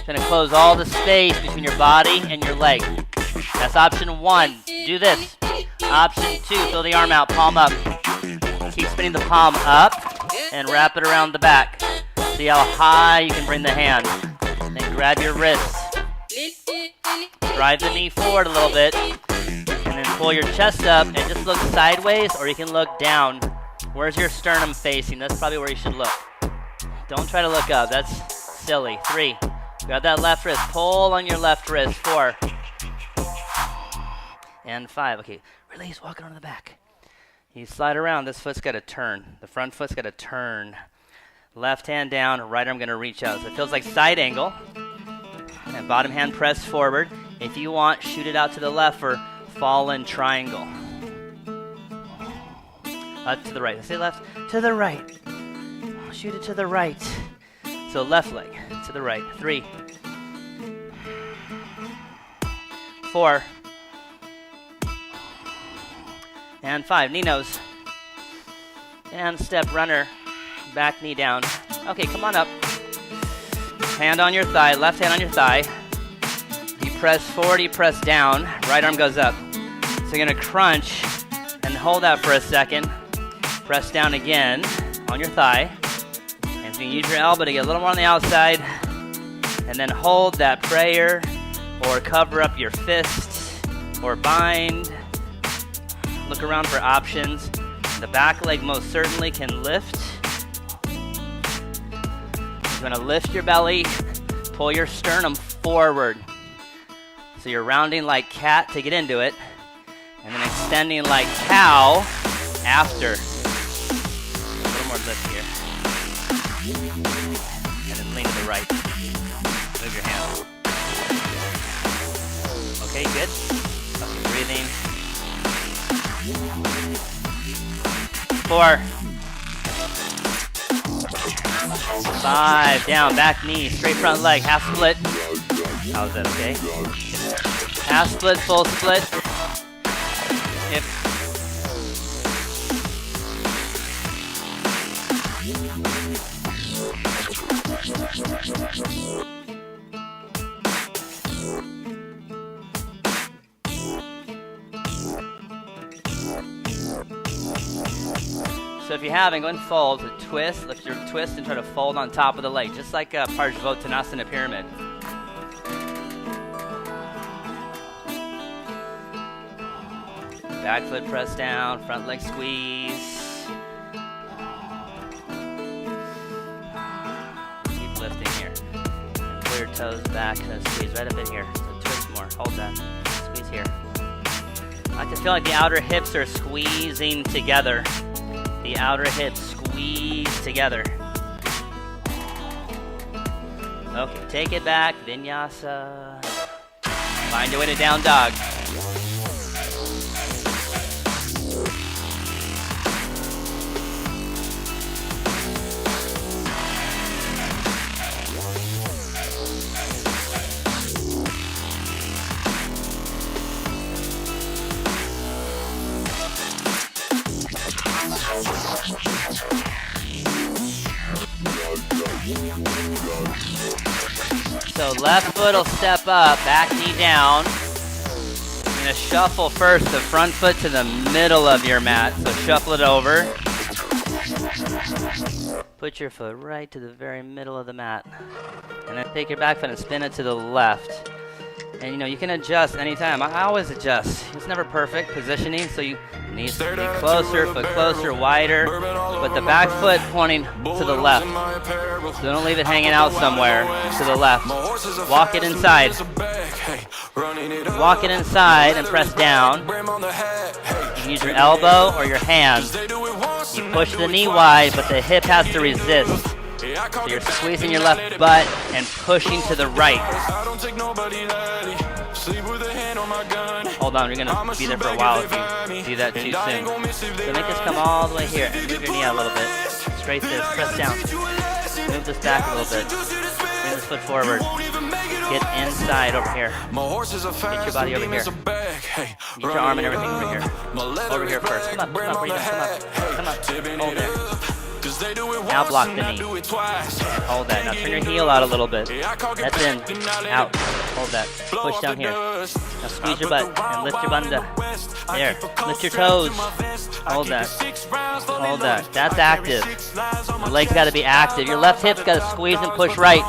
Trying to close all the space between your body and your leg. That's option 1. Do this. Option 2. Fill the arm out. Palm up. Keep spinning the palm up and wrap it around the back. See how high you can bring the hand. Then grab your wrist. Drive the knee forward a little bit. And then pull your chest up and just look sideways, or you can look down. Where's your sternum facing? That's probably where you should look. Don't try to look up. That's silly. 3. Grab that left wrist. Pull on your left wrist. 4. And 5. Okay. Release. Walk it onto the back. You slide around. This foot's got to turn. The front foot's got to turn. Left hand down, right arm going to reach out. So it feels like side angle. And bottom hand press forward. If you want, shoot it out to the left for fallen triangle. To the right. Say left. To the right. Shoot it to the right. So left leg to the right. 3. 4. And 5. Knee nose. And step runner. Back knee down. Okay, come on up. Hand on your thigh, left hand on your thigh. You press forward, you press down. Right arm goes up. So you're going to crunch and hold that for a second. Press down again on your thigh. And so you use your elbow to get a little more on the outside. And then hold that prayer or cover up your fist or bind. Look around for options. The back leg most certainly can lift. You're going to lift your belly, pull your sternum forward. So you're rounding like cat to get into it, and then extending like cow after. A little more lift here. And then lean to the right. Move your hand. Okay, good. Okay, breathing. 4. 5, down, back knee, straight front leg, half split. How's that, okay? Half split, full split. Hip. So if you haven't, go and fold, so twist, lift your twist and try to fold on top of the leg, just like a Parsvottanasana pyramid. Back foot press down, front leg squeeze. Keep lifting here. And pull your toes back and squeeze right up in here. So twist more, hold that, squeeze here. I like to feel like the outer hips are squeezing together. The outer hips squeeze together. Okay, take it back, vinyasa. Find your way to down dog. So left foot will step up, back knee down. You're gonna shuffle first the front foot to the middle of your mat. So shuffle it over. Put your foot right to the very middle of the mat. And then take your back foot and spin it to the left. And you know, you can adjust anytime. I always adjust. It's never perfect positioning, so you need to be closer, foot closer, wider. But the back foot pointing to the left. So don't leave it hanging out somewhere to the left. Walk it inside. Walk it inside and press down. You can use your elbow or your hands. You push the knee wide, but the hip has to resist. So you're squeezing your left butt and pushing to the right. Hold on, you're gonna be there for a while if you do that too soon. So make this come all the way here and move your knee out a little bit. Straight this, press down. Move this back a little bit. Bring this foot forward. Get inside over here. Get your body over here. Get your arm and everything over here. Over here first. Come up, come up, where you going? Come up. Come up. Hold there. Now block the knee. Hold that. Now turn your heel out a little bit. That's in. Out. Hold that. Push down here. Now squeeze your butt and lift your bunda. There. Lift your toes. Hold that. Hold that. That's active. The legs got to be active. Your left hip's got to squeeze and push right.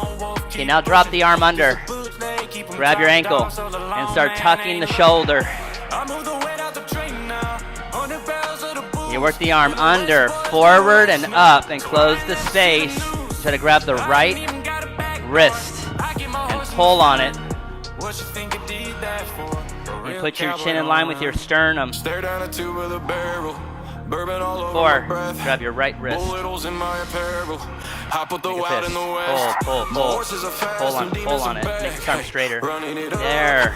Okay, now drop the arm under. Grab your ankle and start tucking the shoulder. You work the arm under, forward, and up, and close the space. Try to grab the right wrist and pull on it. You put your chin in line with your sternum. 4, grab your right wrist. Make a fist. Pull. Pull on it. Make the arm straighter. There.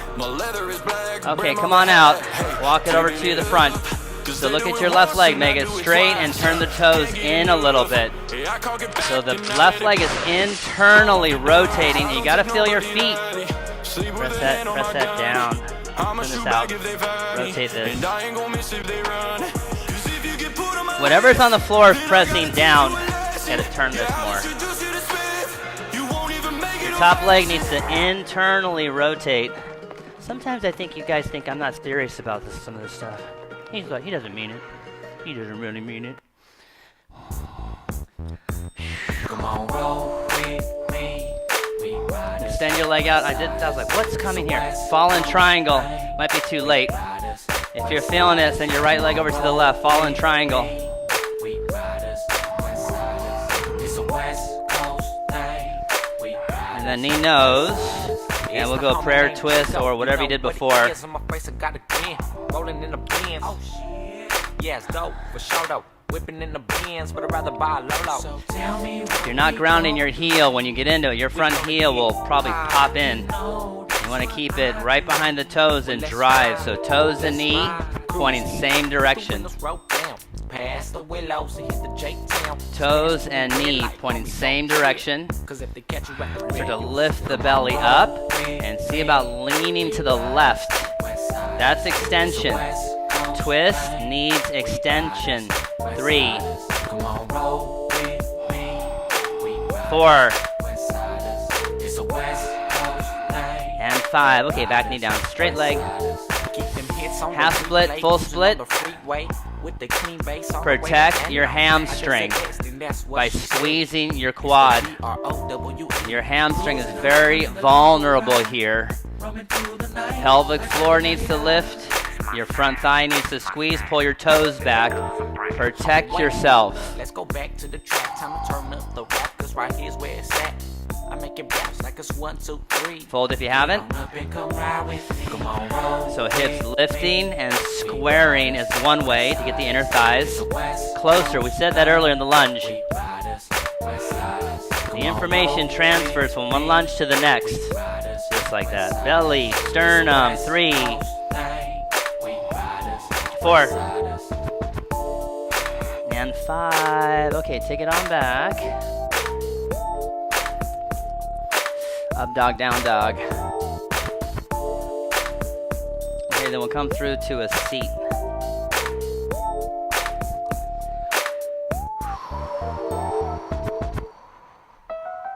Okay, come on out. Walk it over to the front. So look at your left leg, make it straight and turn the toes in a little bit. So the left leg is internally rotating. You gotta feel your feet. Press that down. Turn this out. Rotate this. Whatever's on the floor is pressing down. Gotta turn this more. Your top leg needs to internally rotate. Sometimes I think you guys think I'm not serious about some of this stuff. He's like, he doesn't mean it. He doesn't really mean it. Come on, roll with me. We ride. Extend your leg out. I was like, what's coming here? Fall in triangle. Might be too late. If you're feeling it, send your right leg over to the left. Fall in triangle. And then knee nose. And we'll go prayer twist or whatever you did before. Rolling in the bins. Oh shit. Yeah, it's dope for sure though. Whipping in the bins, but I'd rather buy a Lolo. So tell me if you're not grounding your heel when you get into it, your front heel will probably pop in. You want to keep it right behind the toes and drive. So toes and knee pointing same direction. Toes and knee pointing same direction. Start to lift the belly up and see about leaning to the left. That's extension. Twist needs extension. 3, 4, and 5. Okay, back knee down. Straight leg. Half split, full split. Protect your hamstring by squeezing your quad. Your hamstring is very vulnerable here. Pelvic floor needs to lift. Your front thigh needs to squeeze. Pull your toes back. Protect yourself. Let's go back to the track. Time to turn up the rock, 'cause right here's where it's at. I make it bounce like it's 1, 2, 3. Fold if you haven't. So hips lifting and squaring is one way to get the inner thighs closer. We said that earlier in the lunge. The information transfers from one lunge to the next. Just like that. Belly, sternum, 3, 4, and 5. Okay, take it on back. Up dog, down dog. Okay, then we'll come through to a seat.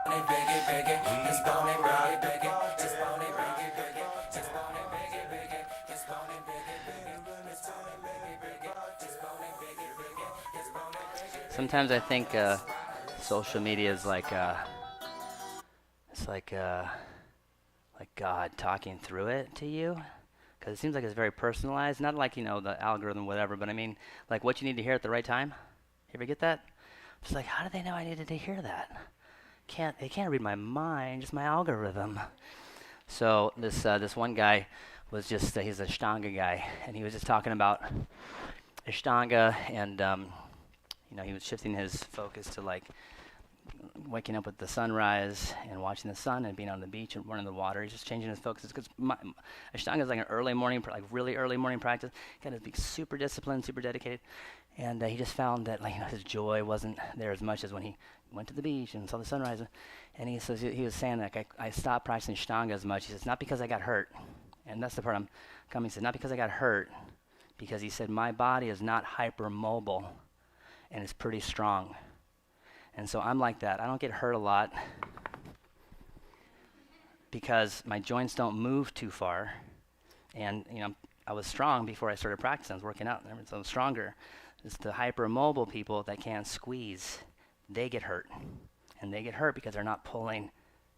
Let's go, Sometimes I think social media is like it's like God talking through it to you, because it seems like it's very personalized. Not like, you know, the algorithm, whatever, but I mean, like what you need to hear at the right time. You ever get that? It's like, how did they know I needed to hear that? They can't read my mind, just my algorithm. So this one guy was just he's a Ashtanga guy, and he was just talking about Ashtanga, and you know, he was shifting his focus to like waking up with the sunrise and watching the sun and being on the beach and running in the water. He's just changing his focus because Ashtanga is like an early morning, like really early morning practice. Got to be super disciplined, super dedicated, and he just found that, like, you know, his joy wasn't there as much as when he went to the beach and saw the sunrise. And he says he was saying that I stopped practicing Ashtanga as much. He says, not because I got hurt, and that's the part I'm coming. He said, not because I got hurt, because he said my body is not hypermobile and it's pretty strong. And so I'm like that. I don't get hurt a lot because my joints don't move too far. And, you know, I was strong before I started practicing. I was working out, so I'm stronger. It's the hypermobile people that can't squeeze. They get hurt. And they get hurt because they're not pulling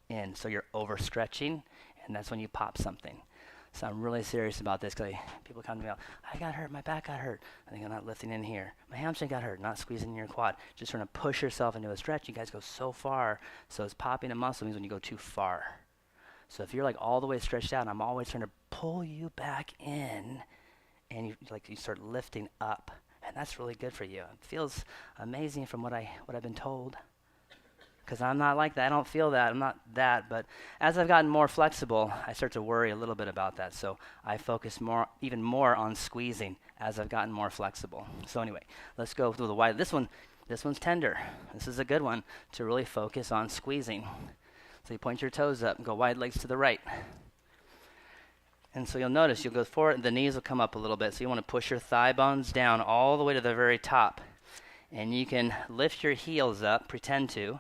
in. So you're overstretching, and that's when you pop something. So I'm really serious about this, because people come to me, I got hurt, my back got hurt. I think I'm not lifting in here. My hamstring got hurt, not squeezing in your quad. Just trying to push yourself into a stretch. You guys go so far. So it's popping a muscle means when you go too far. So if you're like all the way stretched out, and I'm always trying to pull you back in, and you start lifting up. And that's really good for you. It feels amazing from what I've been told. Because I'm not like that. I don't feel that. I'm not that. But as I've gotten more flexible, I start to worry a little bit about that. So I focus even more on squeezing as I've gotten more flexible. So anyway, let's go through the wide. This one's tender. This is a good one to really focus on squeezing. So you point your toes up and go wide legs to the right. And so you'll notice you'll go forward, the knees will come up a little bit. So you want to push your thigh bones down all the way to the very top. And you can lift your heels up, pretend to.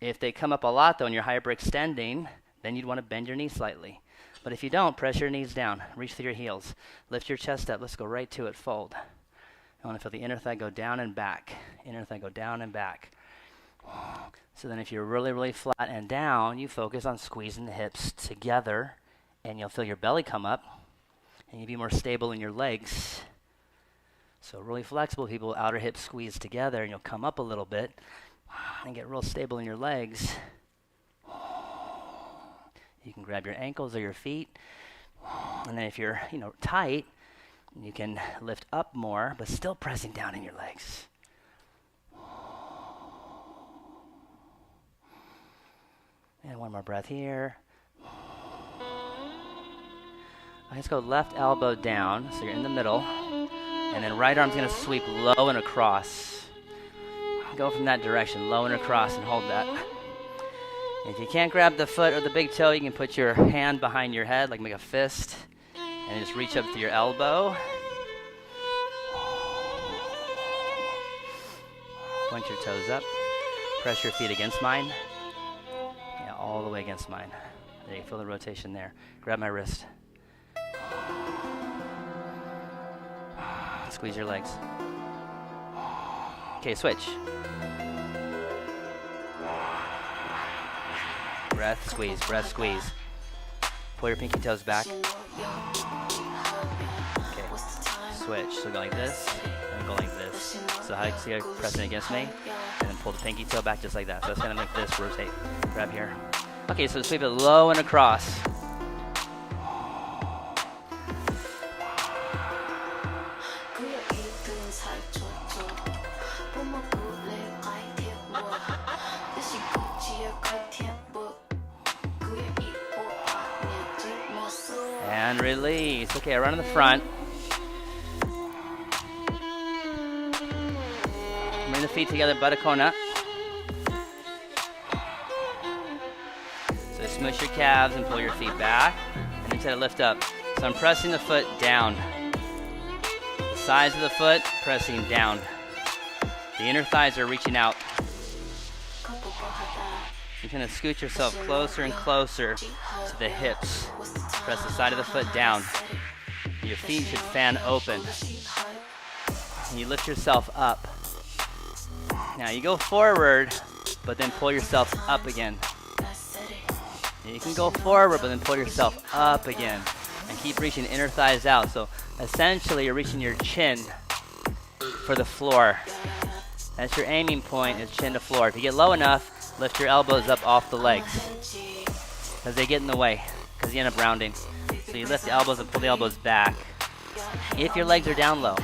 If they come up a lot, though, and you're hyperextending, then you'd want to bend your knees slightly. But if you don't, press your knees down. Reach through your heels. Lift your chest up. Let's go right to it. Fold. I want to feel the inner thigh go down and back. Inner thigh go down and back. So then if you're really, really flat and down, you focus on squeezing the hips together, and you'll feel your belly come up, and you'll be more stable in your legs. So really flexible people, outer hips squeeze together, and you'll come up a little bit and get real stable in your legs. You can grab your ankles or your feet. And then if you're, tight, you can lift up more, but still pressing down in your legs. And one more breath here. Let's go left elbow down, so you're in the middle. And then right arm's going to sweep low and across. Go from that direction, low and across, and hold that. If you can't grab the foot or the big toe, you can put your hand behind your head, like make a fist, and just reach up to your elbow. Point your toes up. Press your feet against mine. Yeah, all the way against mine. There, you feel the rotation there. Grab my wrist. Squeeze your legs. Okay, switch. Breath, squeeze, breath, squeeze. Pull your pinky toes back. Okay, switch. So go like this, and go like this. So how you see you're pressing against me, and then pull the pinky toe back just like that. So it's gonna make this rotate. Grab here. Okay, so sweep it low and across. And release. Okay, I run in the front. Bring the feet together, buttocona. So smush your calves and pull your feet back. And then try to lift up. So I'm pressing the foot down. The sides of the foot pressing down. The inner thighs are reaching out. You're going to scoot yourself closer and closer to the hips. Press the side of the foot down. Your feet should fan open. And you lift yourself up. Now you go forward, but then pull yourself up again. You can go forward, but then pull yourself up again. And keep reaching inner thighs out. So essentially you're reaching your chin for the floor. That's your aiming point, is chin to floor. If you get low enough, lift your elbows up off the legs, because they get in the way, because you end up rounding. So you lift the elbows and pull the elbows back. If your legs are down low,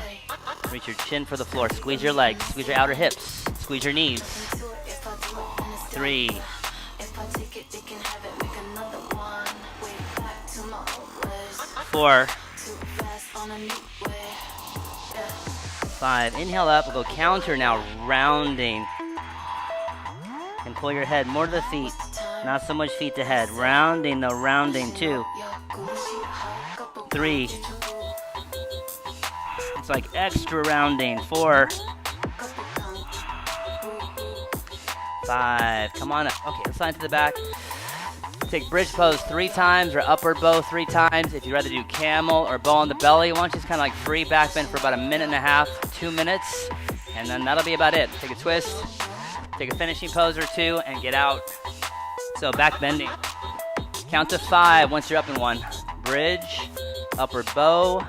reach your chin for the floor. Squeeze your legs, squeeze your outer hips, squeeze your knees. 3. 4. 5. Inhale up. We'll go counter now, rounding. And pull your head more to the feet. Not so much feet to head. Rounding, though, rounding. 2. 3. It's like extra rounding. 4. 5. Come on up. Okay, let's slide to the back. Take bridge pose 3 times or upward bow 3 times. If you'd rather do camel or bow on the belly, why don't you just kind of like free back bend for about 1.5 minutes, 2 minutes, and then that'll be about it. Take a twist, take a finishing pose or 2, and get out. So back bending. Count to 5 once you're up in one. Bridge, upward bow.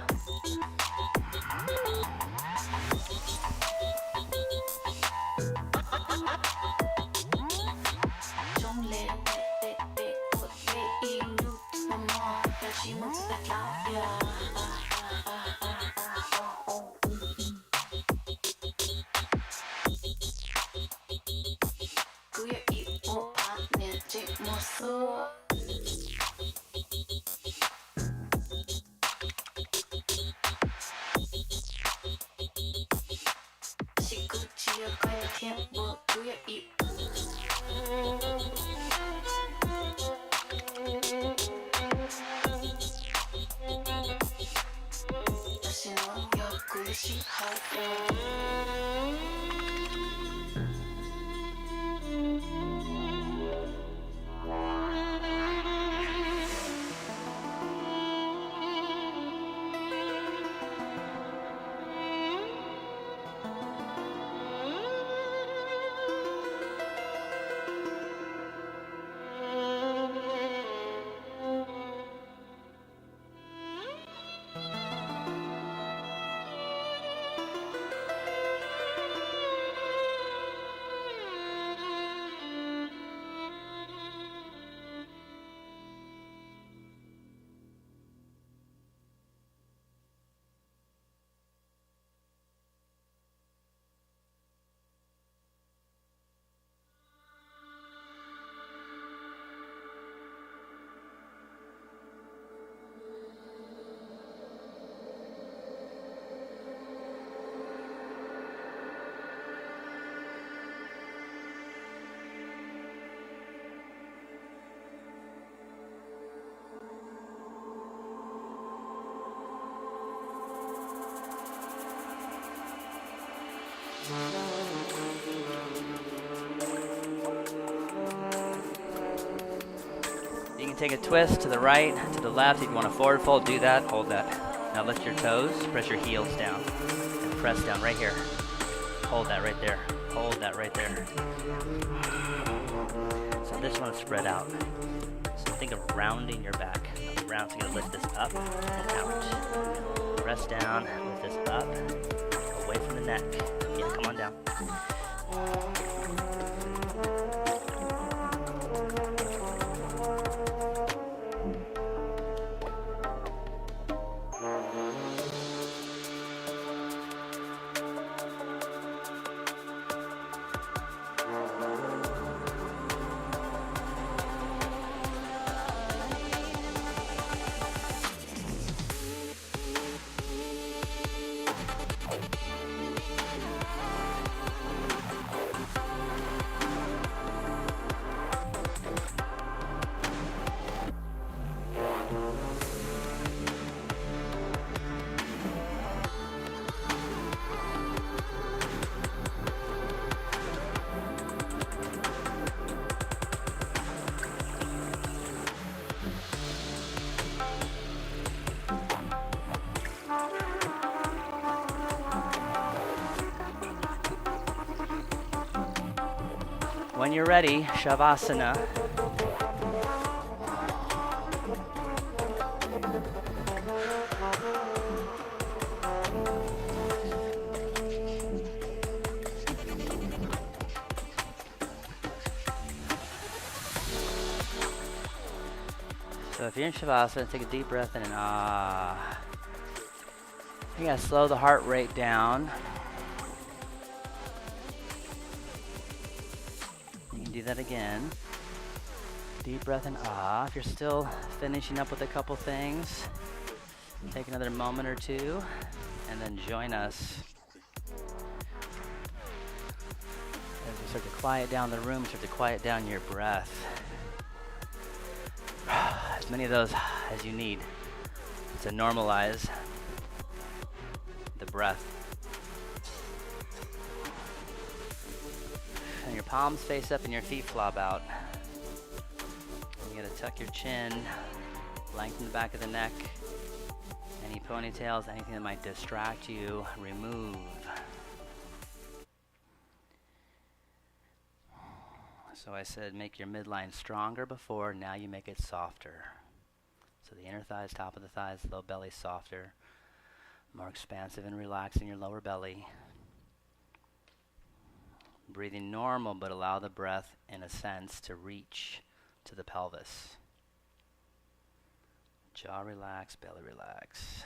You can take a twist to the right, to the left. If you want to forward fold, do that. Hold that. Now lift your toes, press your heels down, and press down right here. Hold that right there. Hold that right there. So this one is spread out. So think of rounding your back. Round, so you're going to lift this up and out. Press down, lift this up, away from the neck. Yeah, come on down. When you're ready, Shavasana. So if you're in Shavasana, take a deep breath in and ah. You gotta slow the heart rate down. You can do that again. Deep breath in ah. If you're still finishing up with a couple things, take another moment or two and then join us as we start to quiet down the room, start to quiet down your breath. As many of those as you need to normalize the breath. And your palms face up and your feet flop out. You gotta tuck your chin, lengthen the back of the neck. Any ponytails, anything that might distract you, remove. So I said make your midline stronger before, now you make it softer. So the inner thighs, top of the thighs, low belly softer, more expansive and relaxed in your lower belly. Breathing normal, but allow the breath, in a sense, to reach to the pelvis. Jaw relax, belly relax.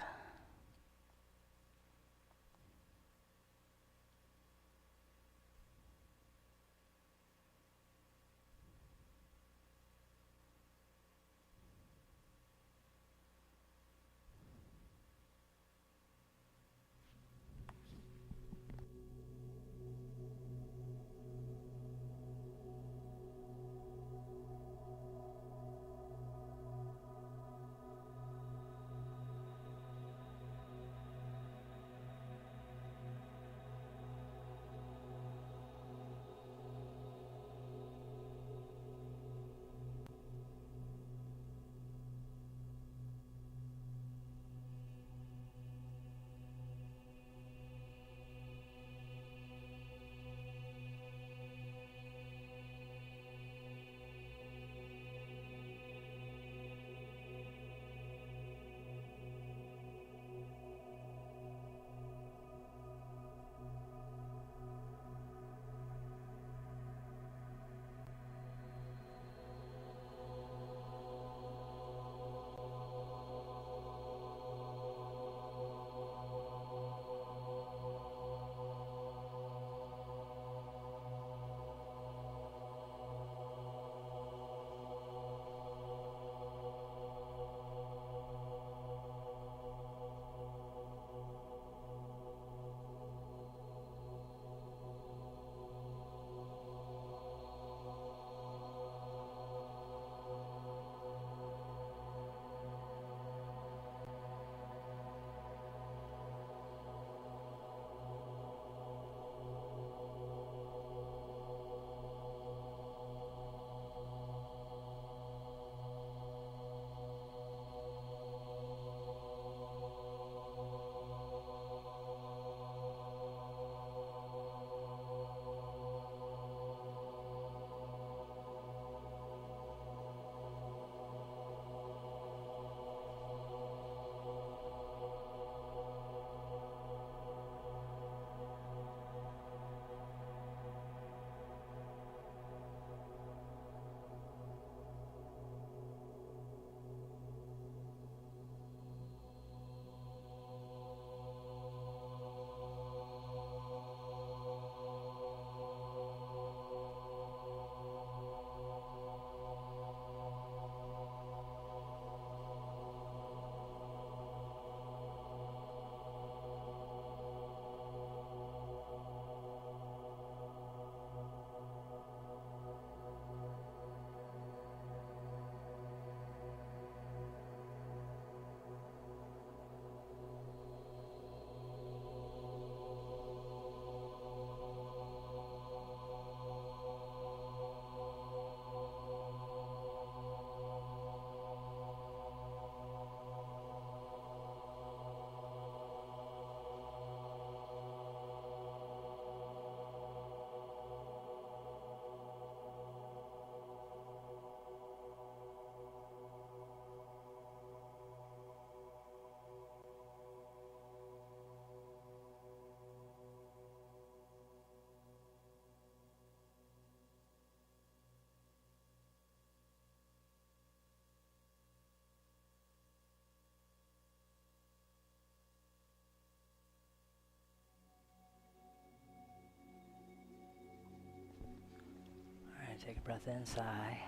Take a breath in, sigh.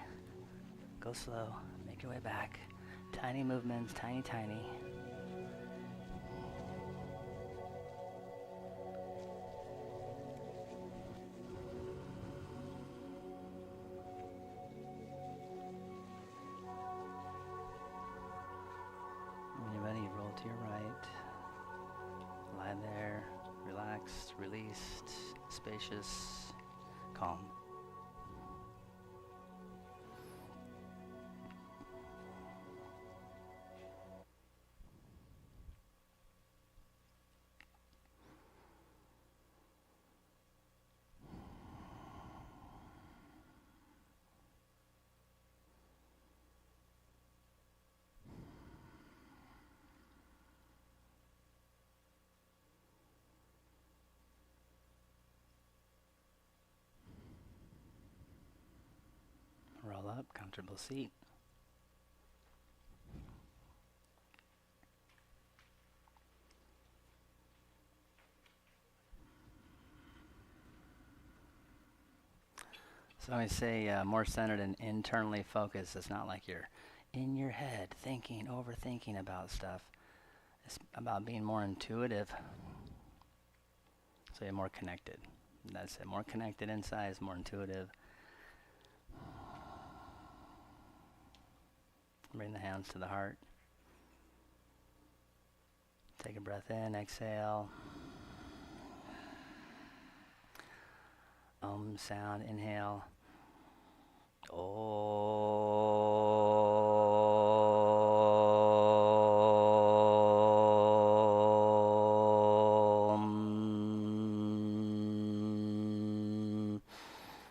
Go slow. Make your way back. Tiny movements, tiny, tiny. When you're ready, roll to your right. Lie there, relaxed, released, spacious, calm. Roll up, comfortable seat. So I say more centered and internally focused. It's not like you're in your head thinking, overthinking about stuff. It's about being more intuitive. So you're more connected. That's it. More connected inside is more intuitive. Bring the hands to the heart. Take a breath in, exhale. Sound, inhale.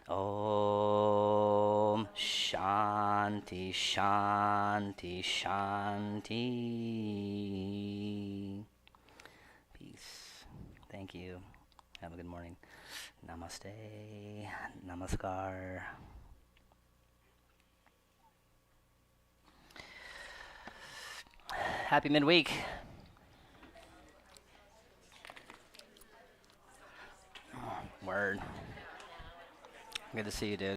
Om Shanti, Shanti, Shanti. Peace. Thank you. Have a good morning. Namaste. Namaskar. Happy midweek. Word. Good to see you, dude.